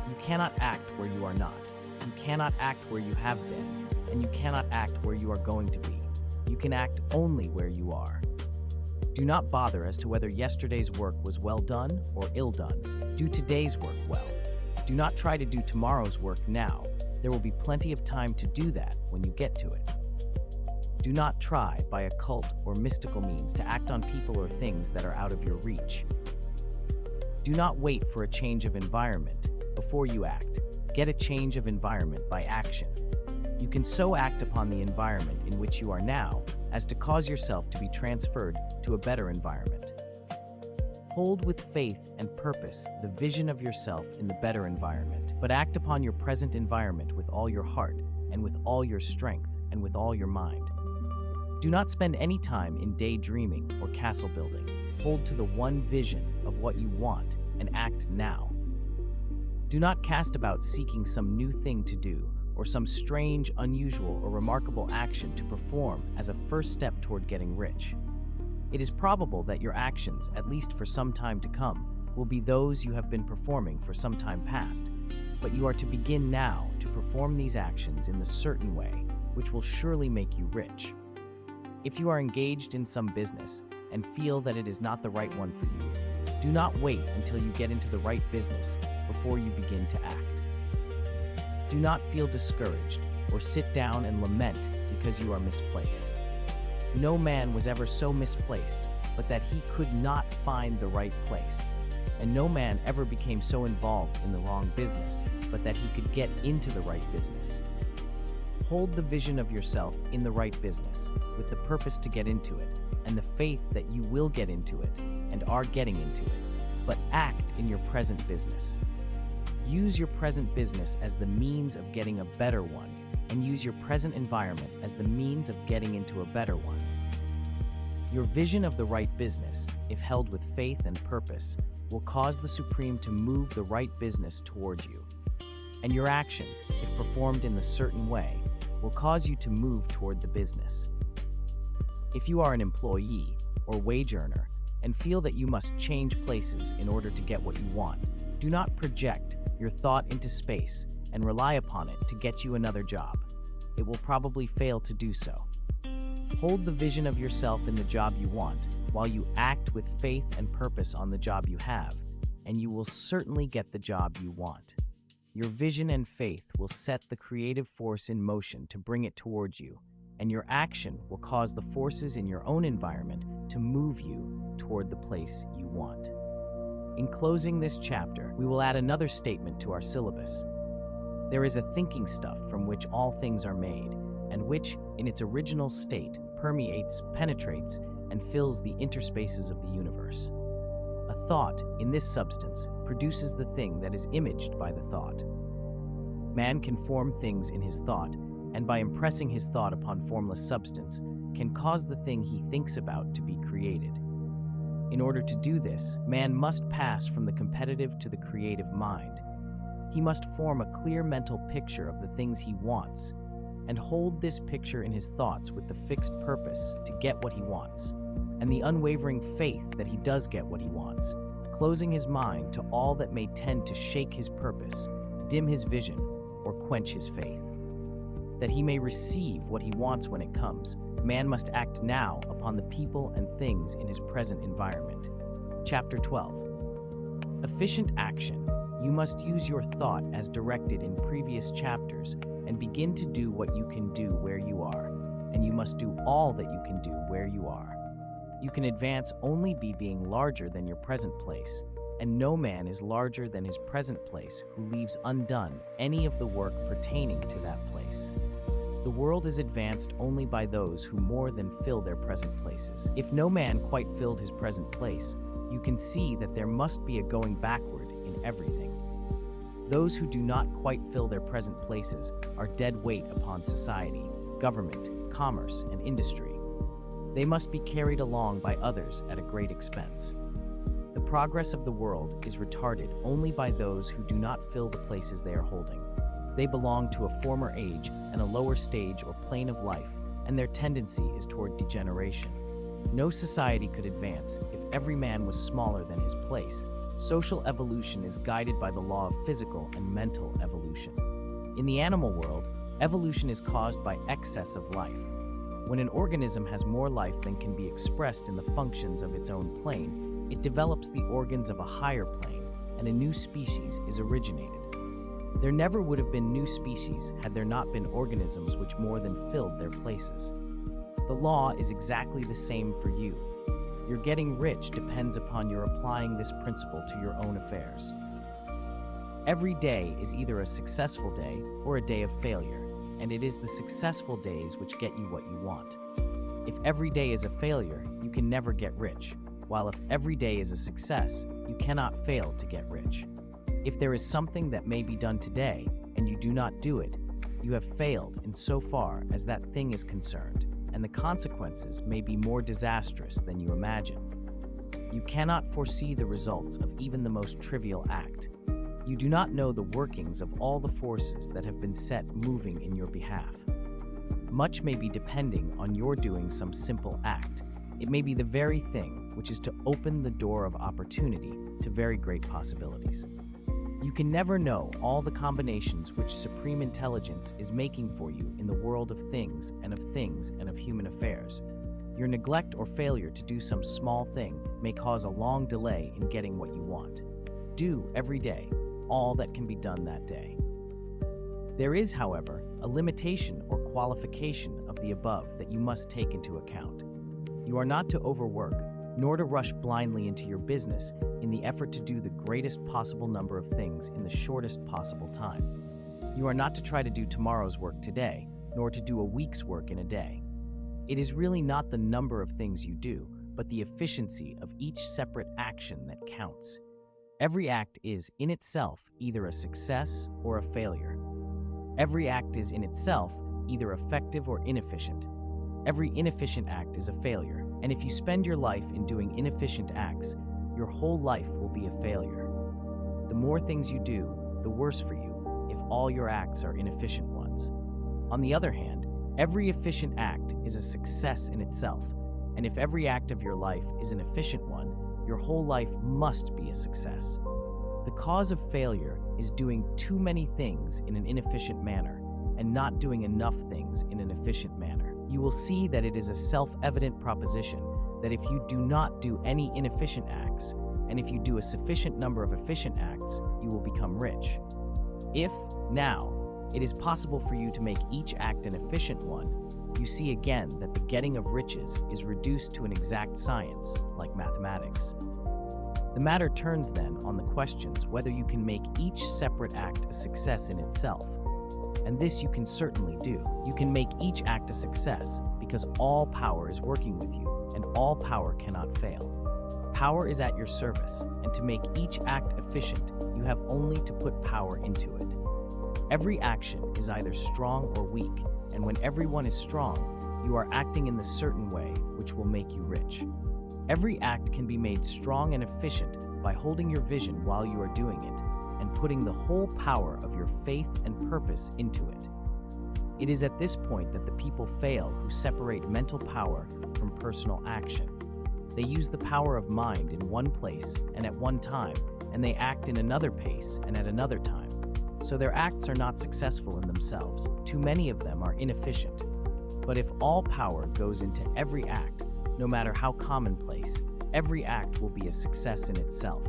A: You cannot act where you are not. You cannot act where you have been, and you cannot act where you are going to be. You can act only where you are. Do not bother as to whether yesterday's work was well done or ill done. Do today's work well. Do not try to do tomorrow's work now. There will be plenty of time to do that when you get to it. Do not try, by occult or mystical means, to act on people or things that are out of your reach. Do not wait for a change of environment before you act. Get a change of environment by action. You can so act upon the environment in which you are now as to cause yourself to be transferred to a better environment. Hold with faith and purpose the vision of yourself in the better environment, but act upon your present environment with all your heart and with all your strength and with all your mind. Do not spend any time in daydreaming or castle building. Hold to the one vision of what you want and act now. Do not cast about seeking some new thing to do or some strange, unusual, or remarkable action to perform as a first step toward getting rich. It is probable that your actions, at least for some time to come, will be those you have been performing for some time past, but you are to begin now to perform these actions in the certain way, which will surely make you rich. If you are engaged in some business and feel that it is not the right one for you, do not wait until you get into the right business before you begin to act. Do not feel discouraged or sit down and lament because you are misplaced. No man was ever so misplaced, but that he could not find the right place. And no man ever became so involved in the wrong business, but that he could get into the right business. Hold the vision of yourself in the right business, with the purpose to get into it, and the faith that you will get into it, and are getting into it. But act in your present business. Use your present business as the means of getting a better one, and use your present environment as the means of getting into a better one. Your vision of the right business, if held with faith and purpose, will cause the Supreme to move the right business towards you. And your action, if performed in the certain way, will cause you to move toward the business. If you are an employee or wage earner and feel that you must change places in order to get what you want, do not project your thought into space and rely upon it to get you another job. It will probably fail to do so. Hold the vision of yourself in the job you want while you act with faith and purpose on the job you have, and you will certainly get the job you want. Your vision and faith will set the creative force in motion to bring it towards you, and your action will cause the forces in your own environment to move you toward the place you want. In closing this chapter, we will add another statement to our syllabus. There is a thinking stuff from which all things are made, and which, in its original state, permeates, penetrates, and fills the interspaces of the universe. A thought, in this substance, produces the thing that is imaged by the thought. Man can form things in his thought, and by impressing his thought upon formless substance, can cause the thing he thinks about to be created. In order to do this, man must pass from the competitive to the creative mind. He must form a clear mental picture of the things he wants, and hold this picture in his thoughts with the fixed purpose to get what he wants, and the unwavering faith that he does get what he wants, closing his mind to all that may tend to shake his purpose, dim his vision, or quench his faith. That he may receive what he wants when it comes, man must act now upon the people and things in his present environment. Chapter 12. Efficient action. You must use your thought as directed in previous chapters and begin to do what you can do where you are, and you must do all that you can do where you are. You can advance only by being larger than your present place, and no man is larger than his present place who leaves undone any of the work pertaining to that place. The world is advanced only by those who more than fill their present places. If no man quite filled his present place, you can see that there must be a going backward in everything. Those who do not quite fill their present places are dead weight upon society, government, commerce, and industry. They must be carried along by others at a great expense. The progress of the world is retarded only by those who do not fill the places they are holding. They belong to a former age and a lower stage or plane of life, and their tendency is toward degeneration. No society could advance if every man was smaller than his place. Social evolution is guided by the law of physical and mental evolution. In the animal world, evolution is caused by excess of life. When an organism has more life than can be expressed in the functions of its own plane, it develops the organs of a higher plane, and a new species is originated. There never would have been new species had there not been organisms which more than filled their places. The law is exactly the same for you. Your getting rich depends upon your applying this principle to your own affairs. Every day is either a successful day or a day of failure, and it is the successful days which get you what you want. If every day is a failure, you can never get rich, while if every day is a success, you cannot fail to get rich. If there is something that may be done today, and you do not do it, you have failed in so far as that thing is concerned, and the consequences may be more disastrous than you imagine. You cannot foresee the results of even the most trivial act. You do not know the workings of all the forces that have been set moving in your behalf. Much may be depending on your doing some simple act. It may be the very thing which is to open the door of opportunity to very great possibilities. You can never know all the combinations which supreme intelligence is making for you in the world of things and of human affairs. Your neglect or failure to do some small thing may cause a long delay in getting what you want. Do every day all that can be done that day. There is, however, a limitation or qualification of the above that you must take into account. You are not to overwork, nor to rush blindly into your business in the effort to do the greatest possible number of things in the shortest possible time. You are not to try to do tomorrow's work today, nor to do a week's work in a day. It is really not the number of things you do, but the efficiency of each separate action that counts. Every act is, in itself, either a success or a failure. Every act is, in itself, either effective or inefficient. Every inefficient act is a failure, and if you spend your life in doing inefficient acts, your whole life will be a failure. The more things you do, the worse for you, if all your acts are inefficient ones. On the other hand, every efficient act is a success in itself, and if every act of your life is an efficient one, your whole life must be a success. The cause of failure is doing too many things in an inefficient manner, and not doing enough things in an efficient manner. You will see that it is a self-evident proposition that if you do not do any inefficient acts, and if you do a sufficient number of efficient acts, you will become rich. If, now, it is possible for you to make each act an efficient one, you see again that the getting of riches is reduced to an exact science, like mathematics. The matter turns then on the questions whether you can make each separate act a success in itself. And this you can certainly do. You can make each act a success because all power is working with you, and all power cannot fail. Power is at your service, and to make each act efficient, you have only to put power into it. Every action is either strong or weak, and when everyone is strong, you are acting in the certain way which will make you rich. Every act can be made strong and efficient by holding your vision while you are doing it, and putting the whole power of your faith and purpose into it. It is at this point that the people fail who separate mental power from personal action. They use the power of mind in one place and at one time, and they act in another pace and at another time. So their acts are not successful in themselves. Too many of them are inefficient. But if all power goes into every act, no matter how commonplace, every act will be a success in itself.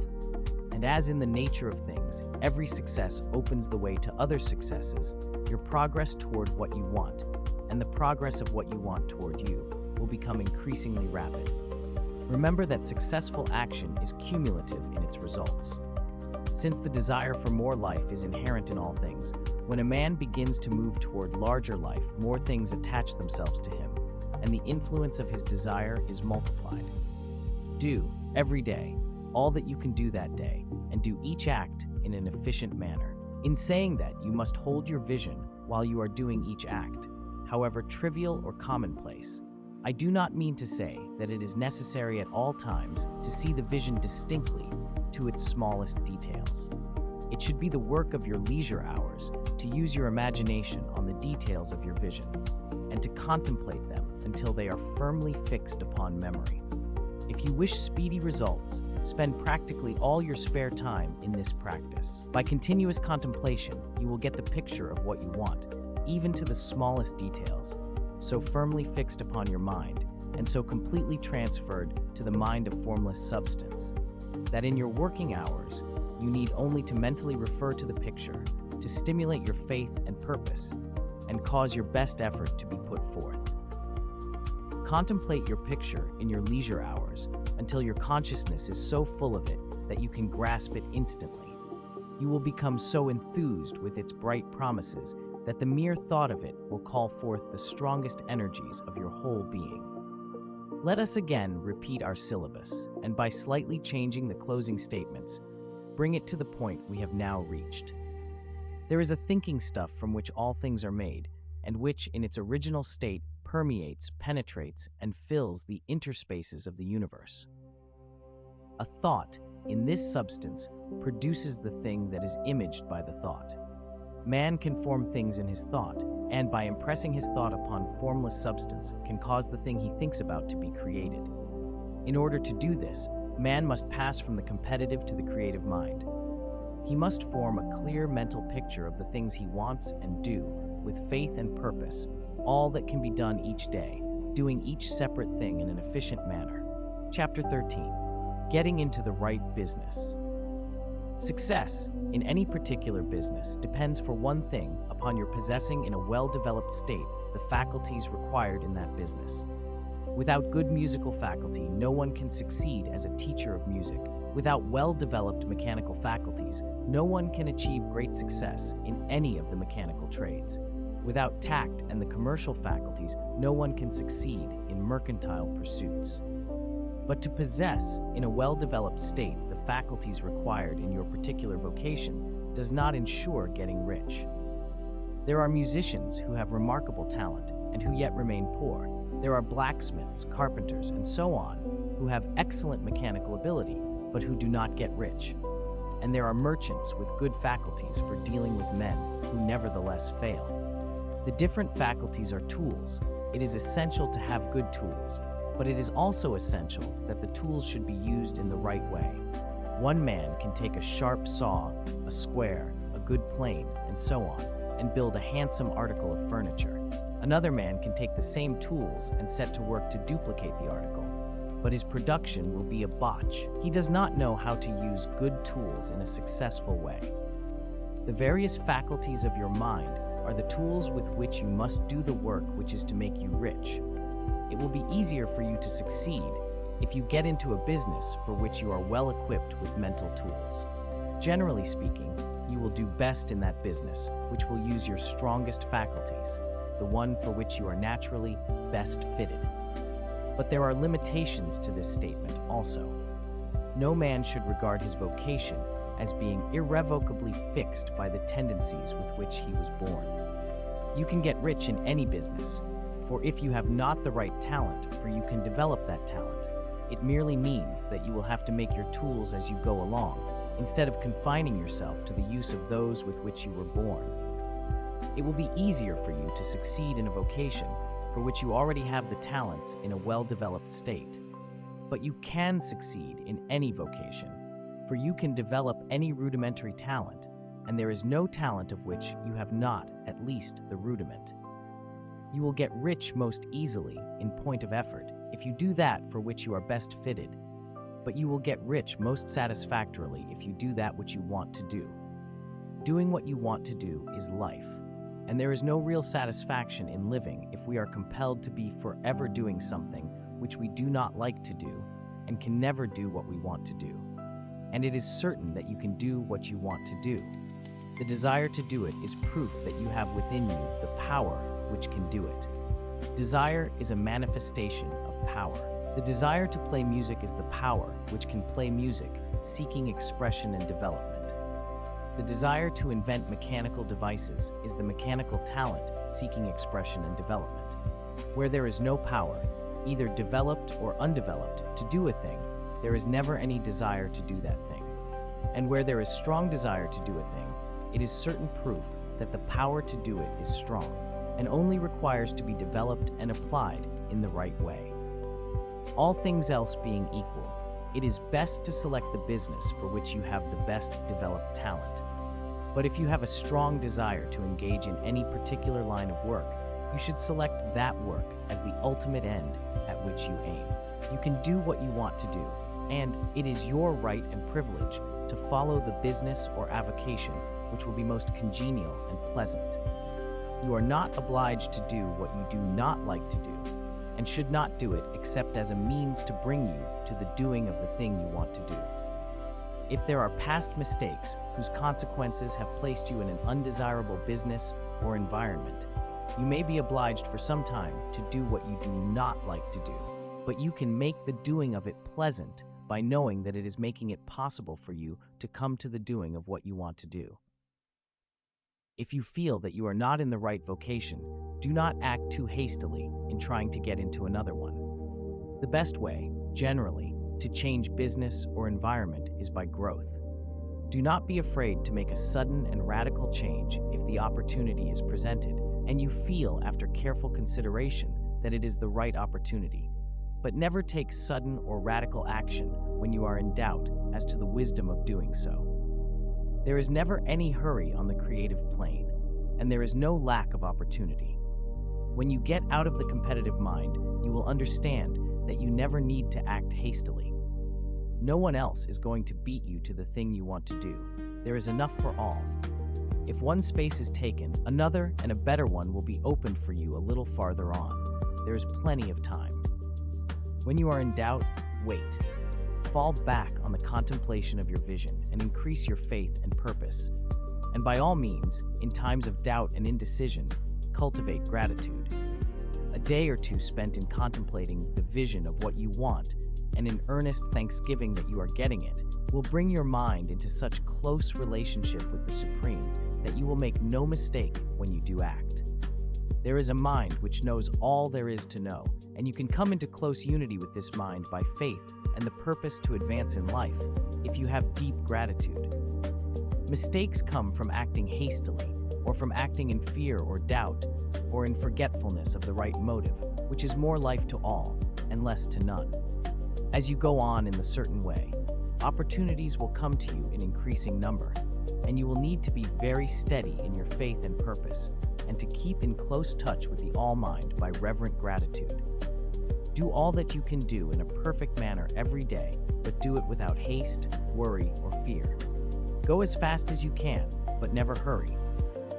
A: And as in the nature of things, every success opens the way to other successes, your progress toward what you want, and the progress of what you want toward you, will become increasingly rapid. Remember that successful action is cumulative in its results. Since the desire for more life is inherent in all things, when a man begins to move toward larger life, more things attach themselves to him, and the influence of his desire is multiplied. Do, every day, all that you can do that day, and do each act in an efficient manner. In saying that, you must hold your vision while you are doing each act, however trivial or commonplace. I do not mean to say that it is necessary at all times to see the vision distinctly to its smallest details. It should be the work of your leisure hours to use your imagination on the details of your vision and to contemplate them until they are firmly fixed upon memory. If you wish speedy results, spend practically all your spare time in this practice. By continuous contemplation, you will get the picture of what you want, even to the smallest details, so firmly fixed upon your mind and so completely transferred to the mind of formless substance, that in your working hours, you need only to mentally refer to the picture to stimulate your faith and purpose and cause your best effort to be put forth. Contemplate your picture in your leisure hours until your consciousness is so full of it that you can grasp it instantly. You will become so enthused with its bright promises that the mere thought of it will call forth the strongest energies of your whole being. Let us again repeat our syllabus, and by slightly changing the closing statements, bring it to the point we have now reached. There is a thinking stuff from which all things are made, and which, in its original state, permeates, penetrates, and fills the interspaces of the universe. A thought, in this substance, produces the thing that is imaged by the thought. Man can form things in his thought, and by impressing his thought upon formless substance, can cause the thing he thinks about to be created. In order to do this, man must pass from the competitive to the creative mind. He must form a clear mental picture of the things he wants and do, with faith and purpose, all that can be done each day, doing each separate thing in an efficient manner. Chapter 13. Getting into the right business. Success in any particular business depends for one thing upon your possessing in a well-developed state the faculties required in that business. Without good musical faculty, no one can succeed as a teacher of music. Without well-developed mechanical faculties, no one can achieve great success in any of the mechanical trades. Without tact and the commercial faculties, no one can succeed in mercantile pursuits. But to possess, in a well-developed state, the faculties required in your particular vocation does not ensure getting rich. There are musicians who have remarkable talent and who yet remain poor. There are blacksmiths, carpenters, and so on, who have excellent mechanical ability, but who do not get rich. And there are merchants with good faculties for dealing with men who nevertheless fail. The different faculties are tools. It is essential to have good tools, but it is also essential that the tools should be used in the right way. One man can take a sharp saw, a square, a good plane, and so on, and build a handsome article of furniture. Another man can take the same tools and set to work to duplicate the article, but his production will be a botch. He does not know how to use good tools in a successful way. The various faculties of your mind are the tools with which you must do the work which is to make you rich. It will be easier for you to succeed if you get into a business for which you are well equipped with mental tools. Generally speaking, you will do best in that business which will use your strongest faculties, the one for which you are naturally best fitted. But there are limitations to this statement also. No man should regard his vocation as being irrevocably fixed by the tendencies with which he was born. You can get rich in any business, for if you have not the right talent, for you can develop that talent, it merely means that you will have to make your tools as you go along, instead of confining yourself to the use of those with which you were born. It will be easier for you to succeed in a vocation for which you already have the talents in a well-developed state. But you can succeed in any vocation, for you can develop any rudimentary talent, and there is no talent of which you have not at least the rudiment. You will get rich most easily in point of effort if you do that for which you are best fitted, but you will get rich most satisfactorily if you do that which you want to do. Doing what you want to do is life, and there is no real satisfaction in living if we are compelled to be forever doing something which we do not like to do and can never do what we want to do. And it is certain that you can do what you want to do. The desire to do it is proof that you have within you the power which can do it. Desire is a manifestation of power. The desire to play music is the power which can play music, seeking expression and development. The desire to invent mechanical devices is the mechanical talent seeking expression and development. Where there is no power, either developed or undeveloped, to do a thing, there is never any desire to do that thing. And where there is strong desire to do a thing, it is certain proof that the power to do it is strong, and only requires to be developed and applied in the right way. All things else being equal, it is best to select the business for which you have the best developed talent. But if you have a strong desire to engage in any particular line of work, you should select that work as the ultimate end at which you aim. You can do what you want to do, and it is your right and privilege to follow the business or avocation which will be most congenial and pleasant. You are not obliged to do what you do not like to do, and should not do it except as a means to bring you to the doing of the thing you want to do. If there are past mistakes whose consequences have placed you in an undesirable business or environment, you may be obliged for some time to do what you do not like to do, but you can make the doing of it pleasant by knowing that it is making it possible for you to come to the doing of what you want to do. If you feel that you are not in the right vocation, do not act too hastily in trying to get into another one. The best way, generally, to change business or environment is by growth. Do not be afraid to make a sudden and radical change if the opportunity is presented and you feel after careful consideration that it is the right opportunity. But never take sudden or radical action when you are in doubt as to the wisdom of doing so. There is never any hurry on the creative plane, and there is no lack of opportunity. When you get out of the competitive mind, you will understand that you never need to act hastily. No one else is going to beat you to the thing you want to do. There is enough for all. If one space is taken, another and a better one will be opened for you a little farther on. There is plenty of time. When you are in doubt, wait. Fall back on the contemplation of your vision and increase your faith and purpose. And by all means, in times of doubt and indecision, cultivate gratitude. A day or two spent in contemplating the vision of what you want and in earnest thanksgiving that you are getting it will bring your mind into such close relationship with the Supreme that you will make no mistake when you do act. There is a mind which knows all there is to know, and you can come into close unity with this mind by faith and the purpose to advance in life if you have deep gratitude. Mistakes come from acting hastily, or from acting in fear or doubt, or in forgetfulness of the right motive, which is more life to all and less to none. As you go on in the certain way, opportunities will come to you in increasing number, and you will need to be very steady in your faith and purpose, and to keep in close touch with the All-Mind by reverent gratitude. Do all that you can do in a perfect manner every day, but do it without haste, worry, or fear. Go as fast as you can, but never hurry.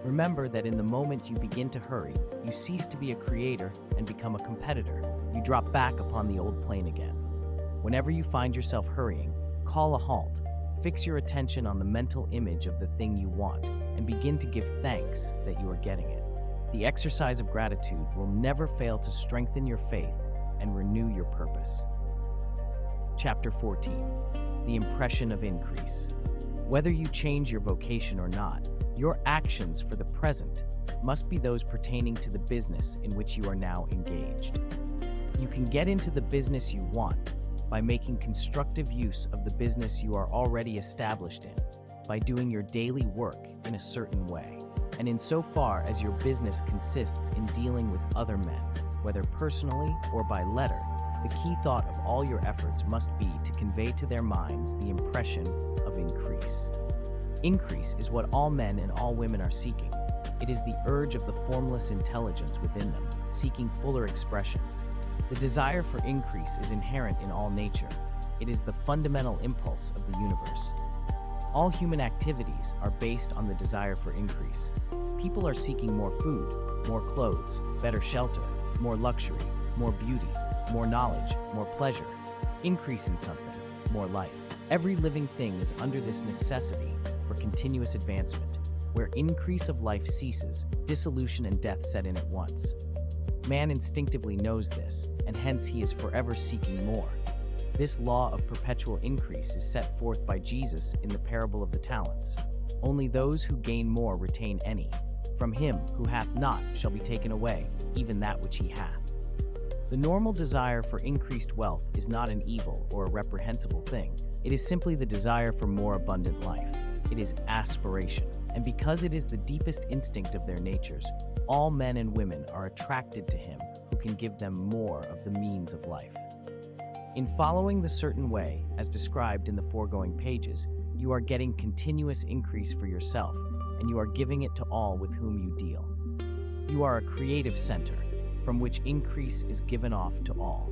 A: Remember that in the moment you begin to hurry, you cease to be a creator and become a competitor. You drop back upon the old plane again. Whenever you find yourself hurrying, call a halt, fix your attention on the mental image of the thing you want, and begin to give thanks that you are getting it. The exercise of gratitude will never fail to strengthen your faith and renew your purpose. Chapter 14. The Impression of Increase. Whether you change your vocation or not, your actions for the present must be those pertaining to the business in which you are now engaged. You can get into the business you want by making constructive use of the business you are already established in, by doing your daily work in a certain way, and insofar as your business consists in dealing with other men, whether personally or by letter, the key thought of all your efforts must be to convey to their minds the impression of increase. Increase is what all men and all women are seeking. It is the urge of the formless intelligence within them, seeking fuller expression. The desire for increase is inherent in all nature. It is the fundamental impulse of the universe. All human activities are based on the desire for increase. People are seeking more food, more clothes, better shelter, more luxury, more beauty, more knowledge, more pleasure, increase in something, more life. Every living thing is under this necessity for continuous advancement. Where increase of life ceases, dissolution and death set in at once. Man instinctively knows this, and hence he is forever seeking more. This law of perpetual increase is set forth by Jesus in the parable of the talents. Only those who gain more retain any. From him who hath not shall be taken away even that which he hath. The normal desire for increased wealth is not an evil or a reprehensible thing. It is simply the desire for more abundant life. It is aspiration. And because it is the deepest instinct of their natures, all men and women are attracted to him who can give them more of the means of life. In following the certain way, as described in the foregoing pages, you are getting continuous increase for yourself, and you are giving it to all with whom you deal. You are a creative center, from which increase is given off to all.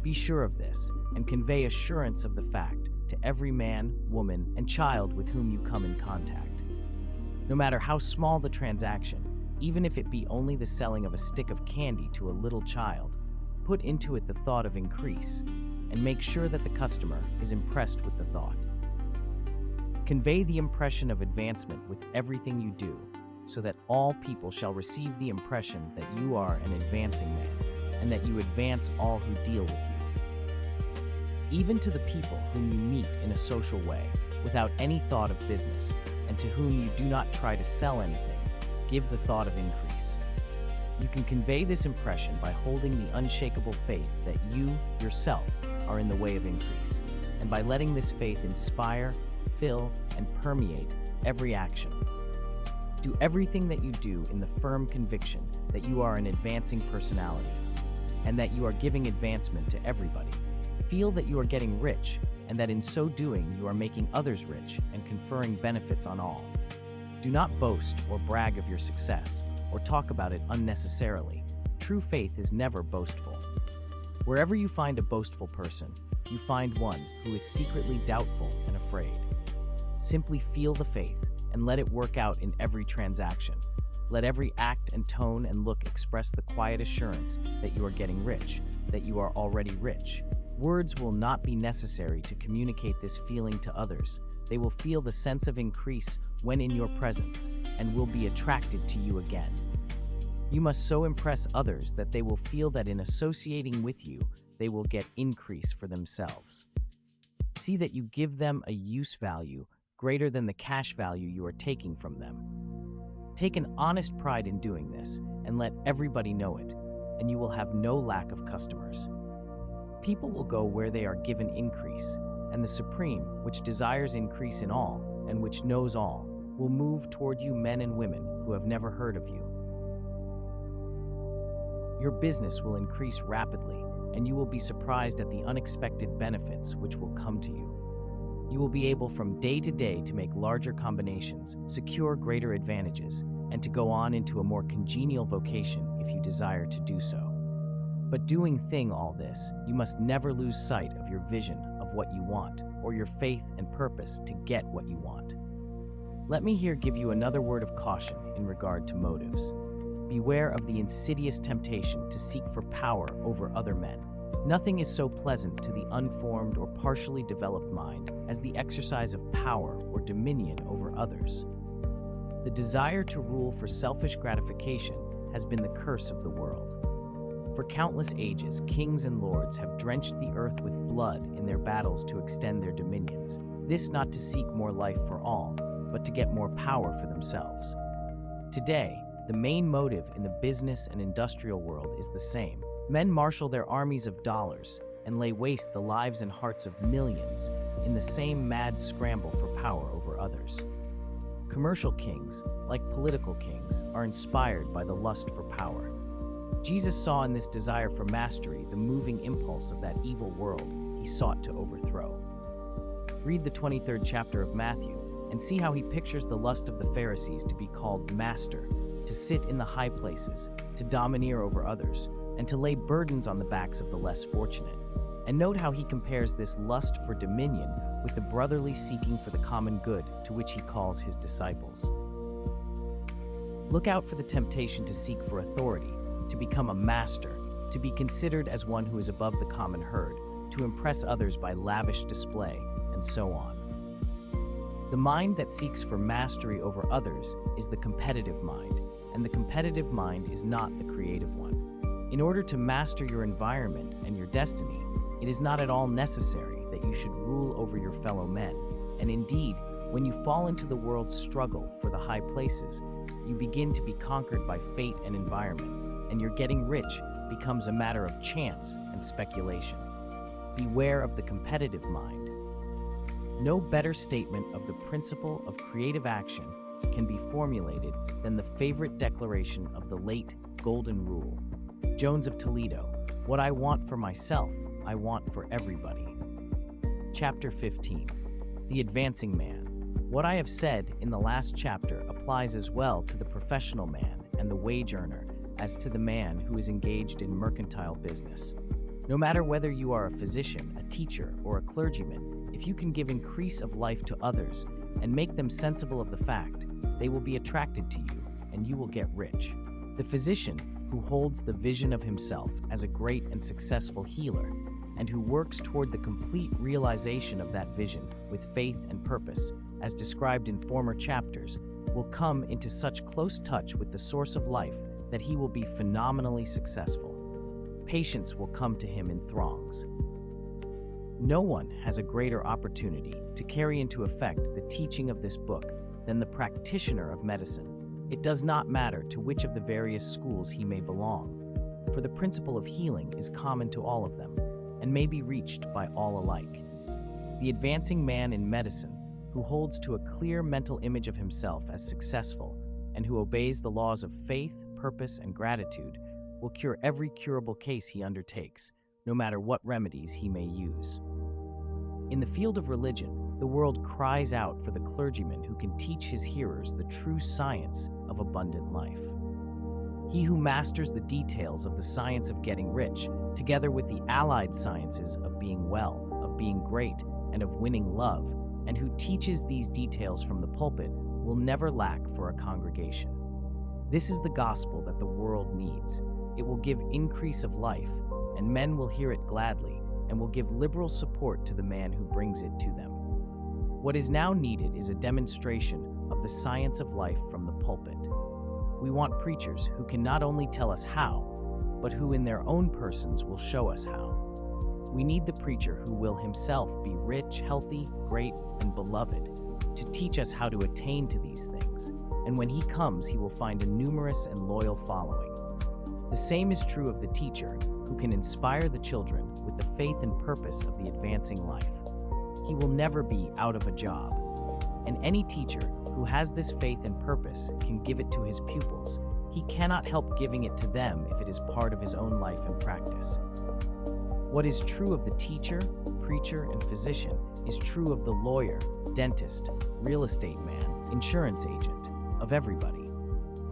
A: Be sure of this, and convey assurance of the fact to every man, woman, and child with whom you come in contact. No matter how small the transaction, even if it be only the selling of a stick of candy to a little child, put into it the thought of increase, and make sure that the customer is impressed with the thought. Convey the impression of advancement with everything you do, so that all people shall receive the impression that you are an advancing man, and that you advance all who deal with you. Even to the people whom you meet in a social way, without any thought of business, and to whom you do not try to sell anything, give the thought of increase. You can convey this impression by holding the unshakable faith that you, yourself, are in the way of increase, and by letting this faith inspire, fill, and permeate every action. Do everything that you do in the firm conviction that you are an advancing personality, and that you are giving advancement to everybody. Feel that you are getting rich, and that in so doing you are making others rich and conferring benefits on all. Do not boast or brag of your success, or talk about it unnecessarily. True faith is never boastful. Wherever you find a boastful person, you find one who is secretly doubtful and afraid. Simply feel the faith and let it work out in every transaction. Let every act and tone and look express the quiet assurance that you are getting rich, that you are already rich. Words will not be necessary to communicate this feeling to others. They will feel the sense of increase when in your presence and will be attracted to you again. You must so impress others that they will feel that in associating with you, they will get increase for themselves. See that you give them a use value greater than the cash value you are taking from them. Take an honest pride in doing this and let everybody know it, and you will have no lack of customers. People will go where they are given increase, and the Supreme, which desires increase in all and which knows all, will move toward you men and women who have never heard of you. Your business will increase rapidly, and you will be surprised at the unexpected benefits which will come to you. You will be able from day to day to make larger combinations, secure greater advantages, and to go on into a more congenial vocation if you desire to do so. But doing all this, you must never lose sight of your vision of what you want, or your faith and purpose to get what you want. Let me here give you another word of caution in regard to motives. Beware of the insidious temptation to seek for power over other men. Nothing is so pleasant to the unformed or partially developed mind as the exercise of power or dominion over others. The desire to rule for selfish gratification has been the curse of the world. For countless ages, kings and lords have drenched the earth with blood in their battles to extend their dominions. This not to seek more life for all, but to get more power for themselves. Today, the main motive in the business and industrial world is the same. Men marshal their armies of dollars and lay waste the lives and hearts of millions in the same mad scramble for power over others. Commercial kings, like political kings, are inspired by the lust for power. Jesus saw in this desire for mastery the moving impulse of that evil world he sought to overthrow. Read the 23rd chapter of Matthew and see how he pictures the lust of the Pharisees to be called master, to sit in the high places, to domineer over others, and to lay burdens on the backs of the less fortunate. And note how he compares this lust for dominion with the brotherly seeking for the common good to which he calls his disciples. Look out for the temptation to seek for authority, to become a master, to be considered as one who is above the common herd, to impress others by lavish display, and so on. The mind that seeks for mastery over others is the competitive mind, and the competitive mind is not the creative one. In order to master your environment and your destiny, it is not at all necessary that you should rule over your fellow men. And indeed, when you fall into the world's struggle for the high places, you begin to be conquered by fate and environment, and your getting rich becomes a matter of chance and speculation. Beware of the competitive mind. No better statement of the principle of creative action can be formulated than the favorite declaration of the late Golden Rule. Jones of Toledo, "What I want for myself, I want for everybody." Chapter 15. The Advancing Man. What I have said in the last chapter applies as well to the professional man and the wage earner as to the man who is engaged in mercantile business. No matter whether you are a physician, a teacher, or a clergyman, if you can give increase of life to others and make them sensible of the fact, they will be attracted to you and you will get rich. The physician who holds the vision of himself as a great and successful healer and who works toward the complete realization of that vision with faith and purpose, as described in former chapters, will come into such close touch with the source of life that he will be phenomenally successful. Patients will come to him in throngs. No one has a greater opportunity to carry into effect the teaching of this book than the practitioner of medicine. It does not matter to which of the various schools he may belong, for the principle of healing is common to all of them and may be reached by all alike. The advancing man in medicine, who holds to a clear mental image of himself as successful and who obeys the laws of faith, purpose, and gratitude, will cure every curable case he undertakes, no matter what remedies he may use. In the field of religion, the world cries out for the clergyman who can teach his hearers the true science of abundant life. He who masters the details of the science of getting rich, together with the allied sciences of being well, of being great, and of winning love, and who teaches these details from the pulpit, will never lack for a congregation. This is the gospel that the world needs. It will give increase of life, and men will hear it gladly, and will give liberal support to the man who brings it to them. What is now needed is a demonstration of the science of life from the pulpit. We want preachers who can not only tell us how, but who in their own persons will show us how. We need the preacher who will himself be rich, healthy, great, and beloved, to teach us how to attain to these things, and when he comes, he will find a numerous and loyal following. The same is true of the teacher, who can inspire the children with the faith and purpose of the advancing life. He will never be out of a job. And any teacher who has this faith and purpose can give it to his pupils. He cannot help giving it to them if it is part of his own life and practice. What is true of the teacher, preacher, and physician is true of the lawyer, dentist, real estate man, insurance agent, of everybody.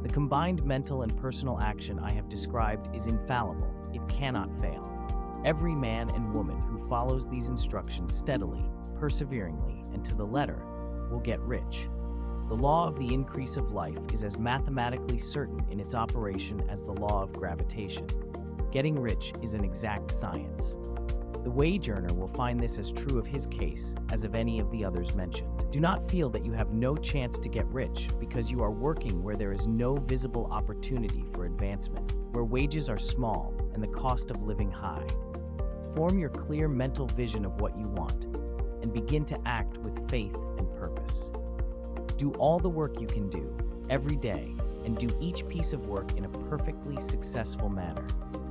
A: The combined mental and personal action I have described is infallible. It cannot fail. Every man and woman who follows these instructions steadily, perseveringly, and to the letter will get rich. The law of the increase of life is as mathematically certain in its operation as the law of gravitation. Getting rich is an exact science. The wage earner will find this as true of his case as of any of the others mentioned. Do not feel that you have no chance to get rich because you are working where there is no visible opportunity for advancement, where wages are small and the cost of living high. Form your clear mental vision of what you want and begin to act with faith and purpose. Do all the work you can do every day and do each piece of work in a perfectly successful manner.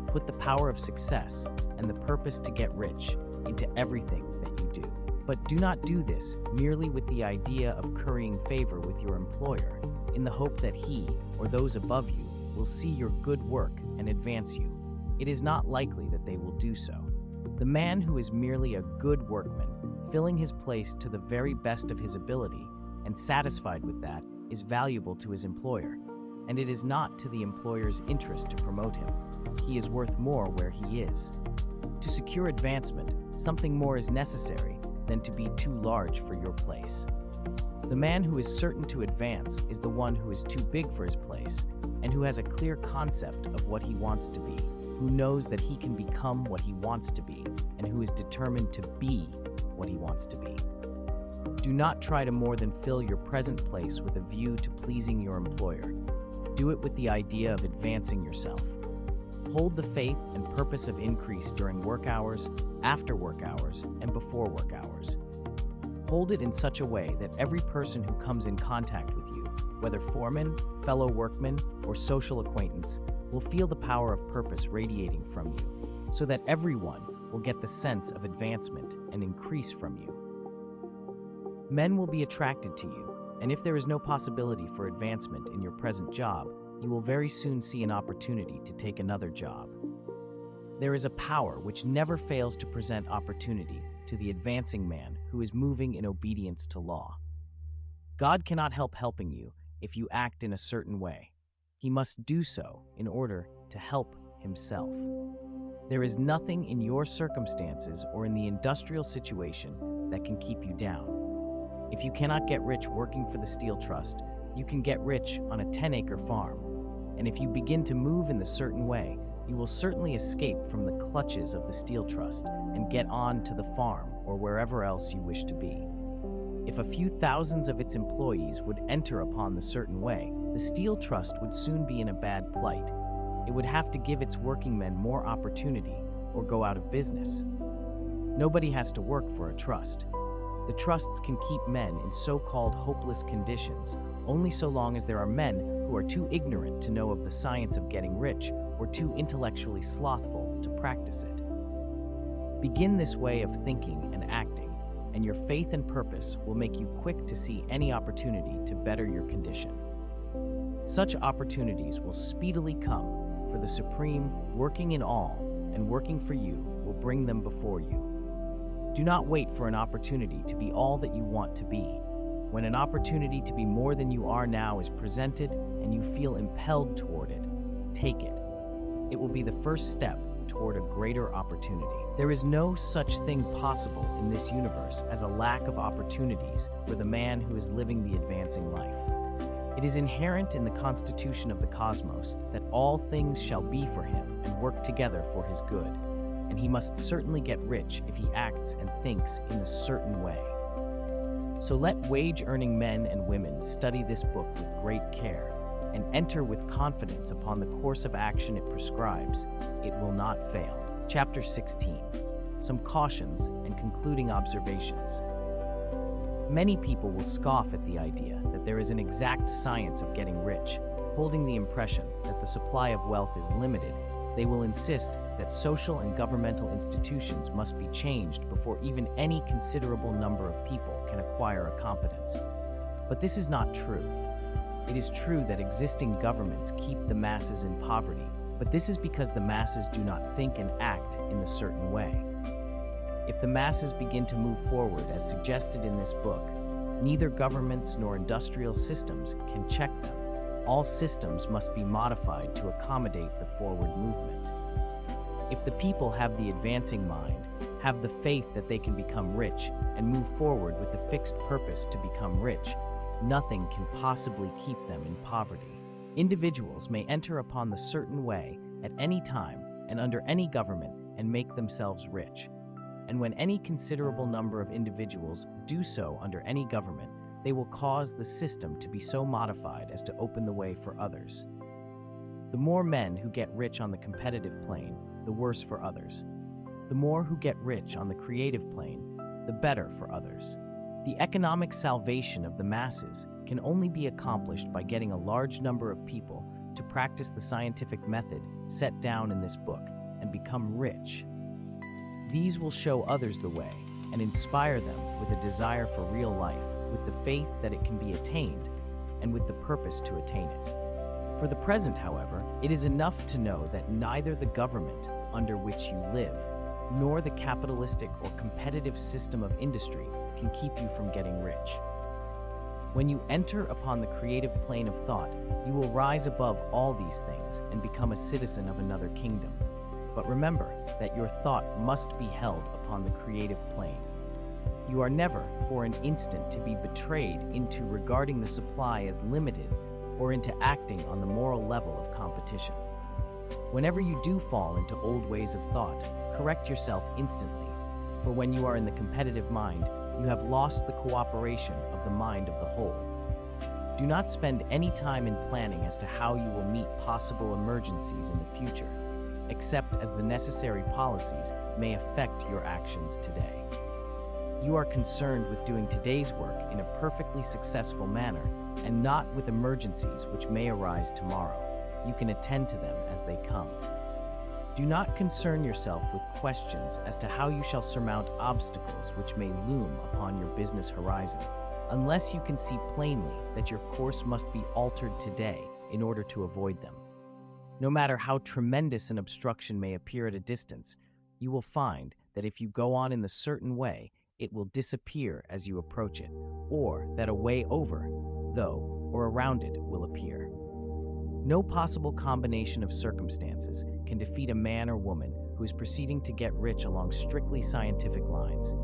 A: Put the power of success and the purpose to get rich into everything that you do. But do not do this merely with the idea of currying favor with your employer in the hope that he or those above you will see your good work and advance you. It is not likely that they will do so. The man who is merely a good workman, filling his place to the very best of his ability and satisfied with that, is valuable to his employer, and it is not to the employer's interest to promote him. He is worth more where he is. To secure advancement, something more is necessary than to be too large for your place. The man who is certain to advance is the one who is too big for his place and who has a clear concept of what he wants to be, who knows that he can become what he wants to be, and who is determined to be what he wants to be. Do not try to more than fill your present place with a view to pleasing your employer. Do it with the idea of advancing yourself. Hold the faith and purpose of increase during work hours, after work hours, and before work hours. Hold it in such a way that every person who comes in contact with you whether foreman, fellow workman, or social acquaintance, will feel the power of purpose radiating from you, so that everyone will get the sense of advancement and increase from you. Men will be attracted to you, and if there is no possibility for advancement in your present job, you will very soon see an opportunity to take another job. There is a power which never fails to present opportunity to the advancing man who is moving in obedience to law. God cannot help helping you if you act in a certain way. He must do so in order to help himself. There is nothing in your circumstances or in the industrial situation that can keep you down. If you cannot get rich working for the Steel Trust, you can get rich on a 10-acre farm. And if you begin to move in the certain way, you will certainly escape from the clutches of the Steel Trust and get on to the farm or wherever else you wish to be. If a few thousands of its employees would enter upon the certain way, the Steel Trust would soon be in a bad plight. It would have to give its working men more opportunity or go out of business. Nobody has to work for a trust. The trusts can keep men in so-called hopeless conditions only so long as there are men who are too ignorant to know of the science of getting rich or too intellectually slothful to practice it. Begin this way of thinking and acting, and your faith and purpose will make you quick to see any opportunity to better your condition. Such opportunities will speedily come, for the Supreme, working in all and working for you, will bring them before you. Do not wait for an opportunity to be all that you want to be. When an opportunity to be more than you are now is presented and you feel impelled toward it, take it. It will be the first step toward a greater opportunity. There is no such thing possible in this universe as a lack of opportunities for the man who is living the advancing life. It is inherent in the constitution of the cosmos that all things shall be for him and work together for his good, and he must certainly get rich if he acts and thinks in the certain way. So let wage-earning men and women study this book with great care and enter with confidence upon the course of action it prescribes. It will not fail. Chapter 16. Some cautions and concluding observations. Many people will scoff at the idea that there is an exact science of getting rich, holding the impression that the supply of wealth is limited. They will insist that social and governmental institutions must be changed before even any considerable number of people can acquire a competence. But this is not true. It is true that existing governments keep the masses in poverty, but this is because the masses do not think and act in the certain way. If the masses begin to move forward as suggested in this book, neither governments nor industrial systems can check them. All systems must be modified to accommodate the forward movement. If the people have the advancing mind, have the faith that they can become rich, and move forward with the fixed purpose to become rich, nothing can possibly keep them in poverty. Individuals may enter upon the certain way at any time and under any government and make themselves rich. And when any considerable number of individuals do so under any government, they will cause the system to be so modified as to open the way for others. The more men who get rich on the competitive plane, the worse for others. The more who get rich on the creative plane, the better for others. The economic salvation of the masses can only be accomplished by getting a large number of people to practice the scientific method set down in this book and become rich. These will show others the way and inspire them with a desire for real life, with the faith that it can be attained, and with the purpose to attain it. For the present, however, it is enough to know that neither the government under which you live, nor the capitalistic or competitive system of industry can keep you from getting rich. When you enter upon the creative plane of thought, you will rise above all these things and become a citizen of another kingdom. But remember that your thought must be held upon the creative plane. You are never, for an instant, to be betrayed into regarding the supply as limited or into acting on the moral level of competition. Whenever you do fall into old ways of thought, correct yourself instantly, for when you are in the competitive mind, you have lost the cooperation of the mind of the whole. Do not spend any time in planning as to how you will meet possible emergencies in the future, except as the necessary policies may affect your actions today. You are concerned with doing today's work in a perfectly successful manner and not with emergencies which may arise tomorrow. You can attend to them as they come. Do not concern yourself with questions as to how you shall surmount obstacles which may loom upon your business horizon, unless you can see plainly that your course must be altered today in order to avoid them. No matter how tremendous an obstruction may appear at a distance, you will find that if you go on in the certain way, it will disappear as you approach it, or that a way over, though, or around it will appear. No possible combination of circumstances can defeat a man or woman who is proceeding to get rich along strictly scientific lines.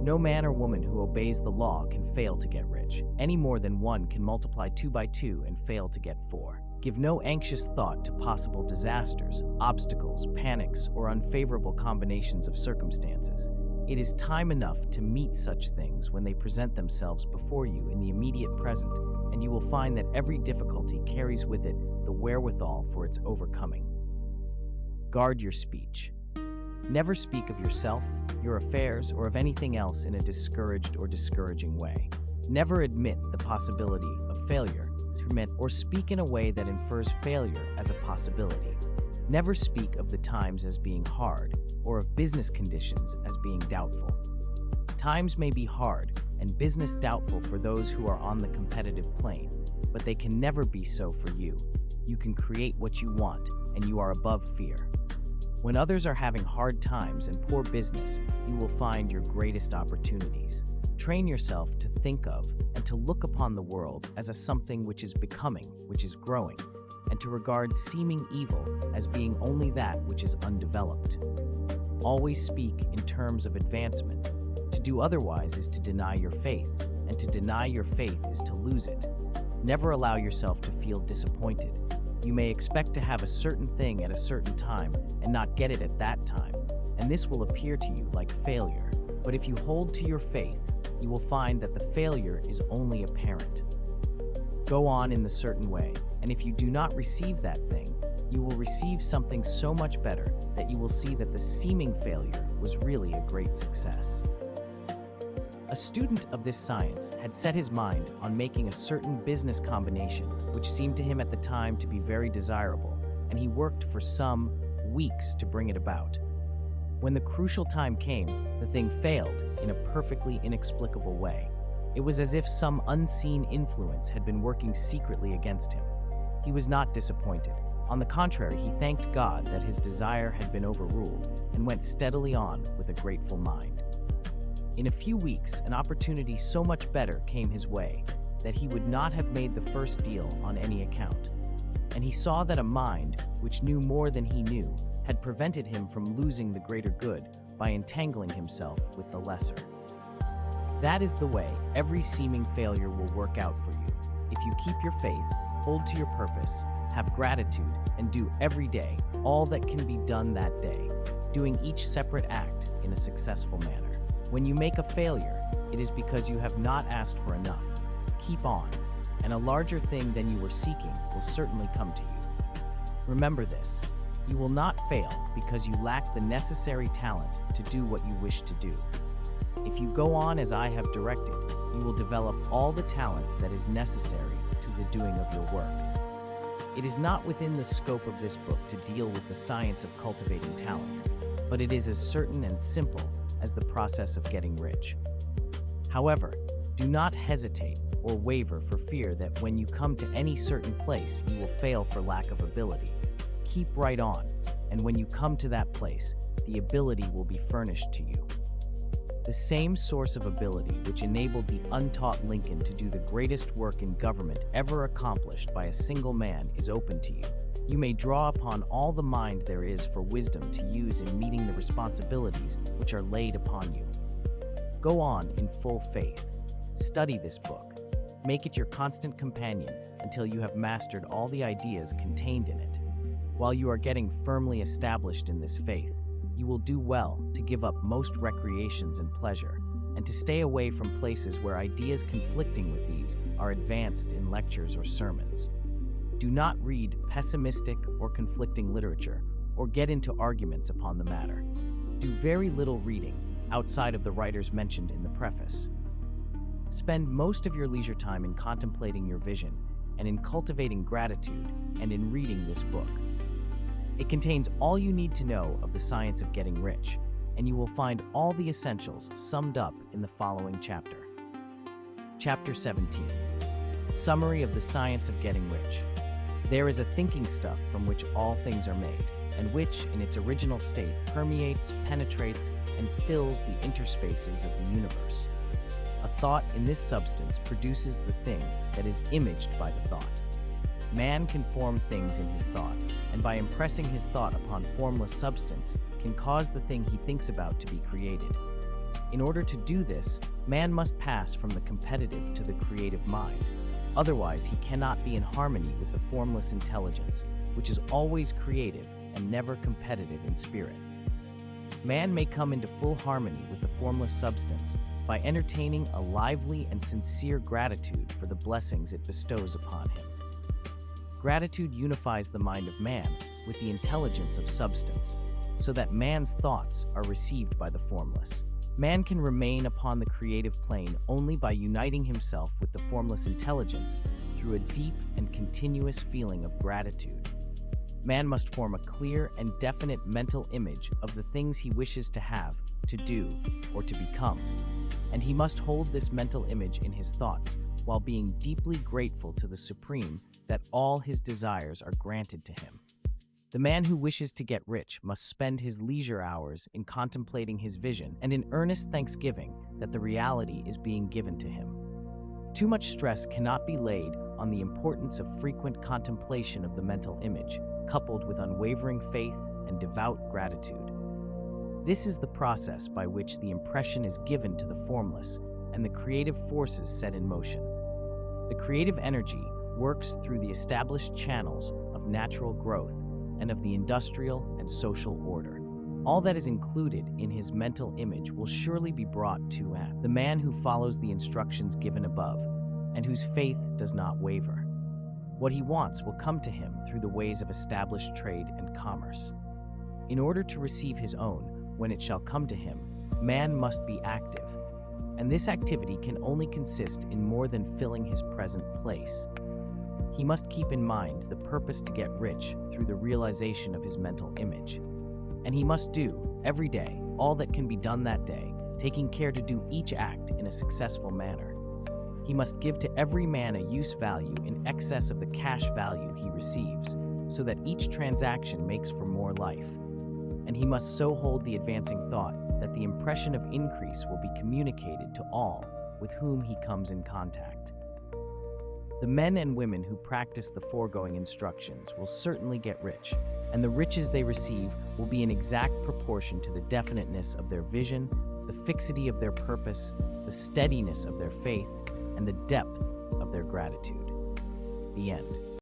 A: No man or woman who obeys the law can fail to get rich, any more than one can multiply 2 by 2 and fail to get 4. Give no anxious thought to possible disasters, obstacles, panics, or unfavorable combinations of circumstances. It is time enough to meet such things when they present themselves before you in the immediate present, and you will find that every difficulty carries with it the wherewithal for its overcoming. Guard your speech. Never speak of yourself, your affairs, or of anything else in a discouraged or discouraging way. Never admit the possibility of failure, or speak in a way that infers failure as a possibility. Never speak of the times as being hard, or of business conditions as being doubtful. Times may be hard and business doubtful for those who are on the competitive plane, but they can never be so for you. You can create what you want, and you are above fear. When others are having hard times and poor business, you will find your greatest opportunities. Train yourself to think of and to look upon the world as a something which is becoming, which is growing, and to regard seeming evil as being only that which is undeveloped. Always speak in terms of advancement. To do otherwise is to deny your faith, and to deny your faith is to lose it. Never allow yourself to feel disappointed. You may expect to have a certain thing at a certain time and not get it at that time, and this will appear to you like failure. But if you hold to your faith, you will find that the failure is only apparent. Go on in the certain way, and if you do not receive that thing, you will receive something so much better that you will see that the seeming failure was really a great success. A student of this science had set his mind on making a certain business combination which seemed to him at the time to be very desirable, and he worked for some weeks to bring it about. When the crucial time came, the thing failed in a perfectly inexplicable way. It was as if some unseen influence had been working secretly against him. He was not disappointed. On the contrary, he thanked God that his desire had been overruled and went steadily on with a grateful mind. In a few weeks, an opportunity so much better came his way that he would not have made the first deal on any account. And he saw that a mind which knew more than he knew had prevented him from losing the greater good by entangling himself with the lesser. That is the way every seeming failure will work out for you. If you keep your faith, hold to your purpose, have gratitude, and do every day all that can be done that day, doing each separate act in a successful manner. When you make a failure, it is because you have not asked for enough. Keep on, and a larger thing than you were seeking will certainly come to you. Remember this, you will not fail because you lack the necessary talent to do what you wish to do. If you go on as I have directed, you will develop all the talent that is necessary to the doing of your work. It is not within the scope of this book to deal with the science of cultivating talent, but it is as certain and simple as the process of getting rich. However, do not hesitate or waver for fear that when you come to any certain place, you will fail for lack of ability. Keep right on, and when you come to that place, the ability will be furnished to you. The same source of ability which enabled the untaught Lincoln to do the greatest work in government ever accomplished by a single man is open to you. You may draw upon all the mind there is for wisdom to use in meeting the responsibilities which are laid upon you. Go on in full faith. Study this book. Make it your constant companion until you have mastered all the ideas contained in it. While you are getting firmly established in this faith, you will do well to give up most recreations and pleasure, and to stay away from places where ideas conflicting with these are advanced in lectures or sermons. Do not read pessimistic or conflicting literature, or get into arguments upon the matter. Do very little reading outside of the writers mentioned in the preface. Spend most of your leisure time in contemplating your vision and in cultivating gratitude and in reading this book. It contains all you need to know of the science of getting rich, and you will find all the essentials summed up in the following chapter. Chapter 17. Summary of the Science of Getting Rich. There is a thinking stuff from which all things are made, and which, in its original state, permeates, penetrates, and fills the interspaces of the universe. A thought in this substance produces the thing that is imaged by the thought. Man can form things in his thought, and by impressing his thought upon formless substance, can cause the thing he thinks about to be created. In order to do this, man must pass from the competitive to the creative mind. Otherwise, he cannot be in harmony with the formless intelligence, which is always creative and never competitive in spirit. Man may come into full harmony with the formless substance by entertaining a lively and sincere gratitude for the blessings it bestows upon him. Gratitude unifies the mind of man with the intelligence of substance, so that man's thoughts are received by the formless. Man can remain upon the creative plane only by uniting himself with the formless intelligence through a deep and continuous feeling of gratitude. Man must form a clear and definite mental image of the things he wishes to have, to do, or to become, and he must hold this mental image in his thoughts while being deeply grateful to the Supreme that all his desires are granted to him. The man who wishes to get rich must spend his leisure hours in contemplating his vision and in earnest thanksgiving that the reality is being given to him. Too much stress cannot be laid on the importance of frequent contemplation of the mental image, coupled with unwavering faith and devout gratitude. This is the process by which the impression is given to the formless and the creative forces set in motion. The creative energy works through the established channels of natural growth and of the industrial and social order. All that is included in his mental image will surely be brought to the man who follows the instructions given above and whose faith does not waver. What he wants will come to him through the ways of established trade and commerce. In order to receive his own, when it shall come to him, man must be active, and this activity can only consist in more than filling his present place. He must keep in mind the purpose to get rich through the realization of his mental image, and he must do, every day, all that can be done that day, taking care to do each act in a successful manner. He must give to every man a use value in excess of the cash value he receives, so that each transaction makes for more life. And he must so hold the advancing thought that the impression of increase will be communicated to all with whom he comes in contact. The men and women who practice the foregoing instructions will certainly get rich, and the riches they receive will be in exact proportion to the definiteness of their vision, the fixity of their purpose, the steadiness of their faith, and the depth of their gratitude. The end.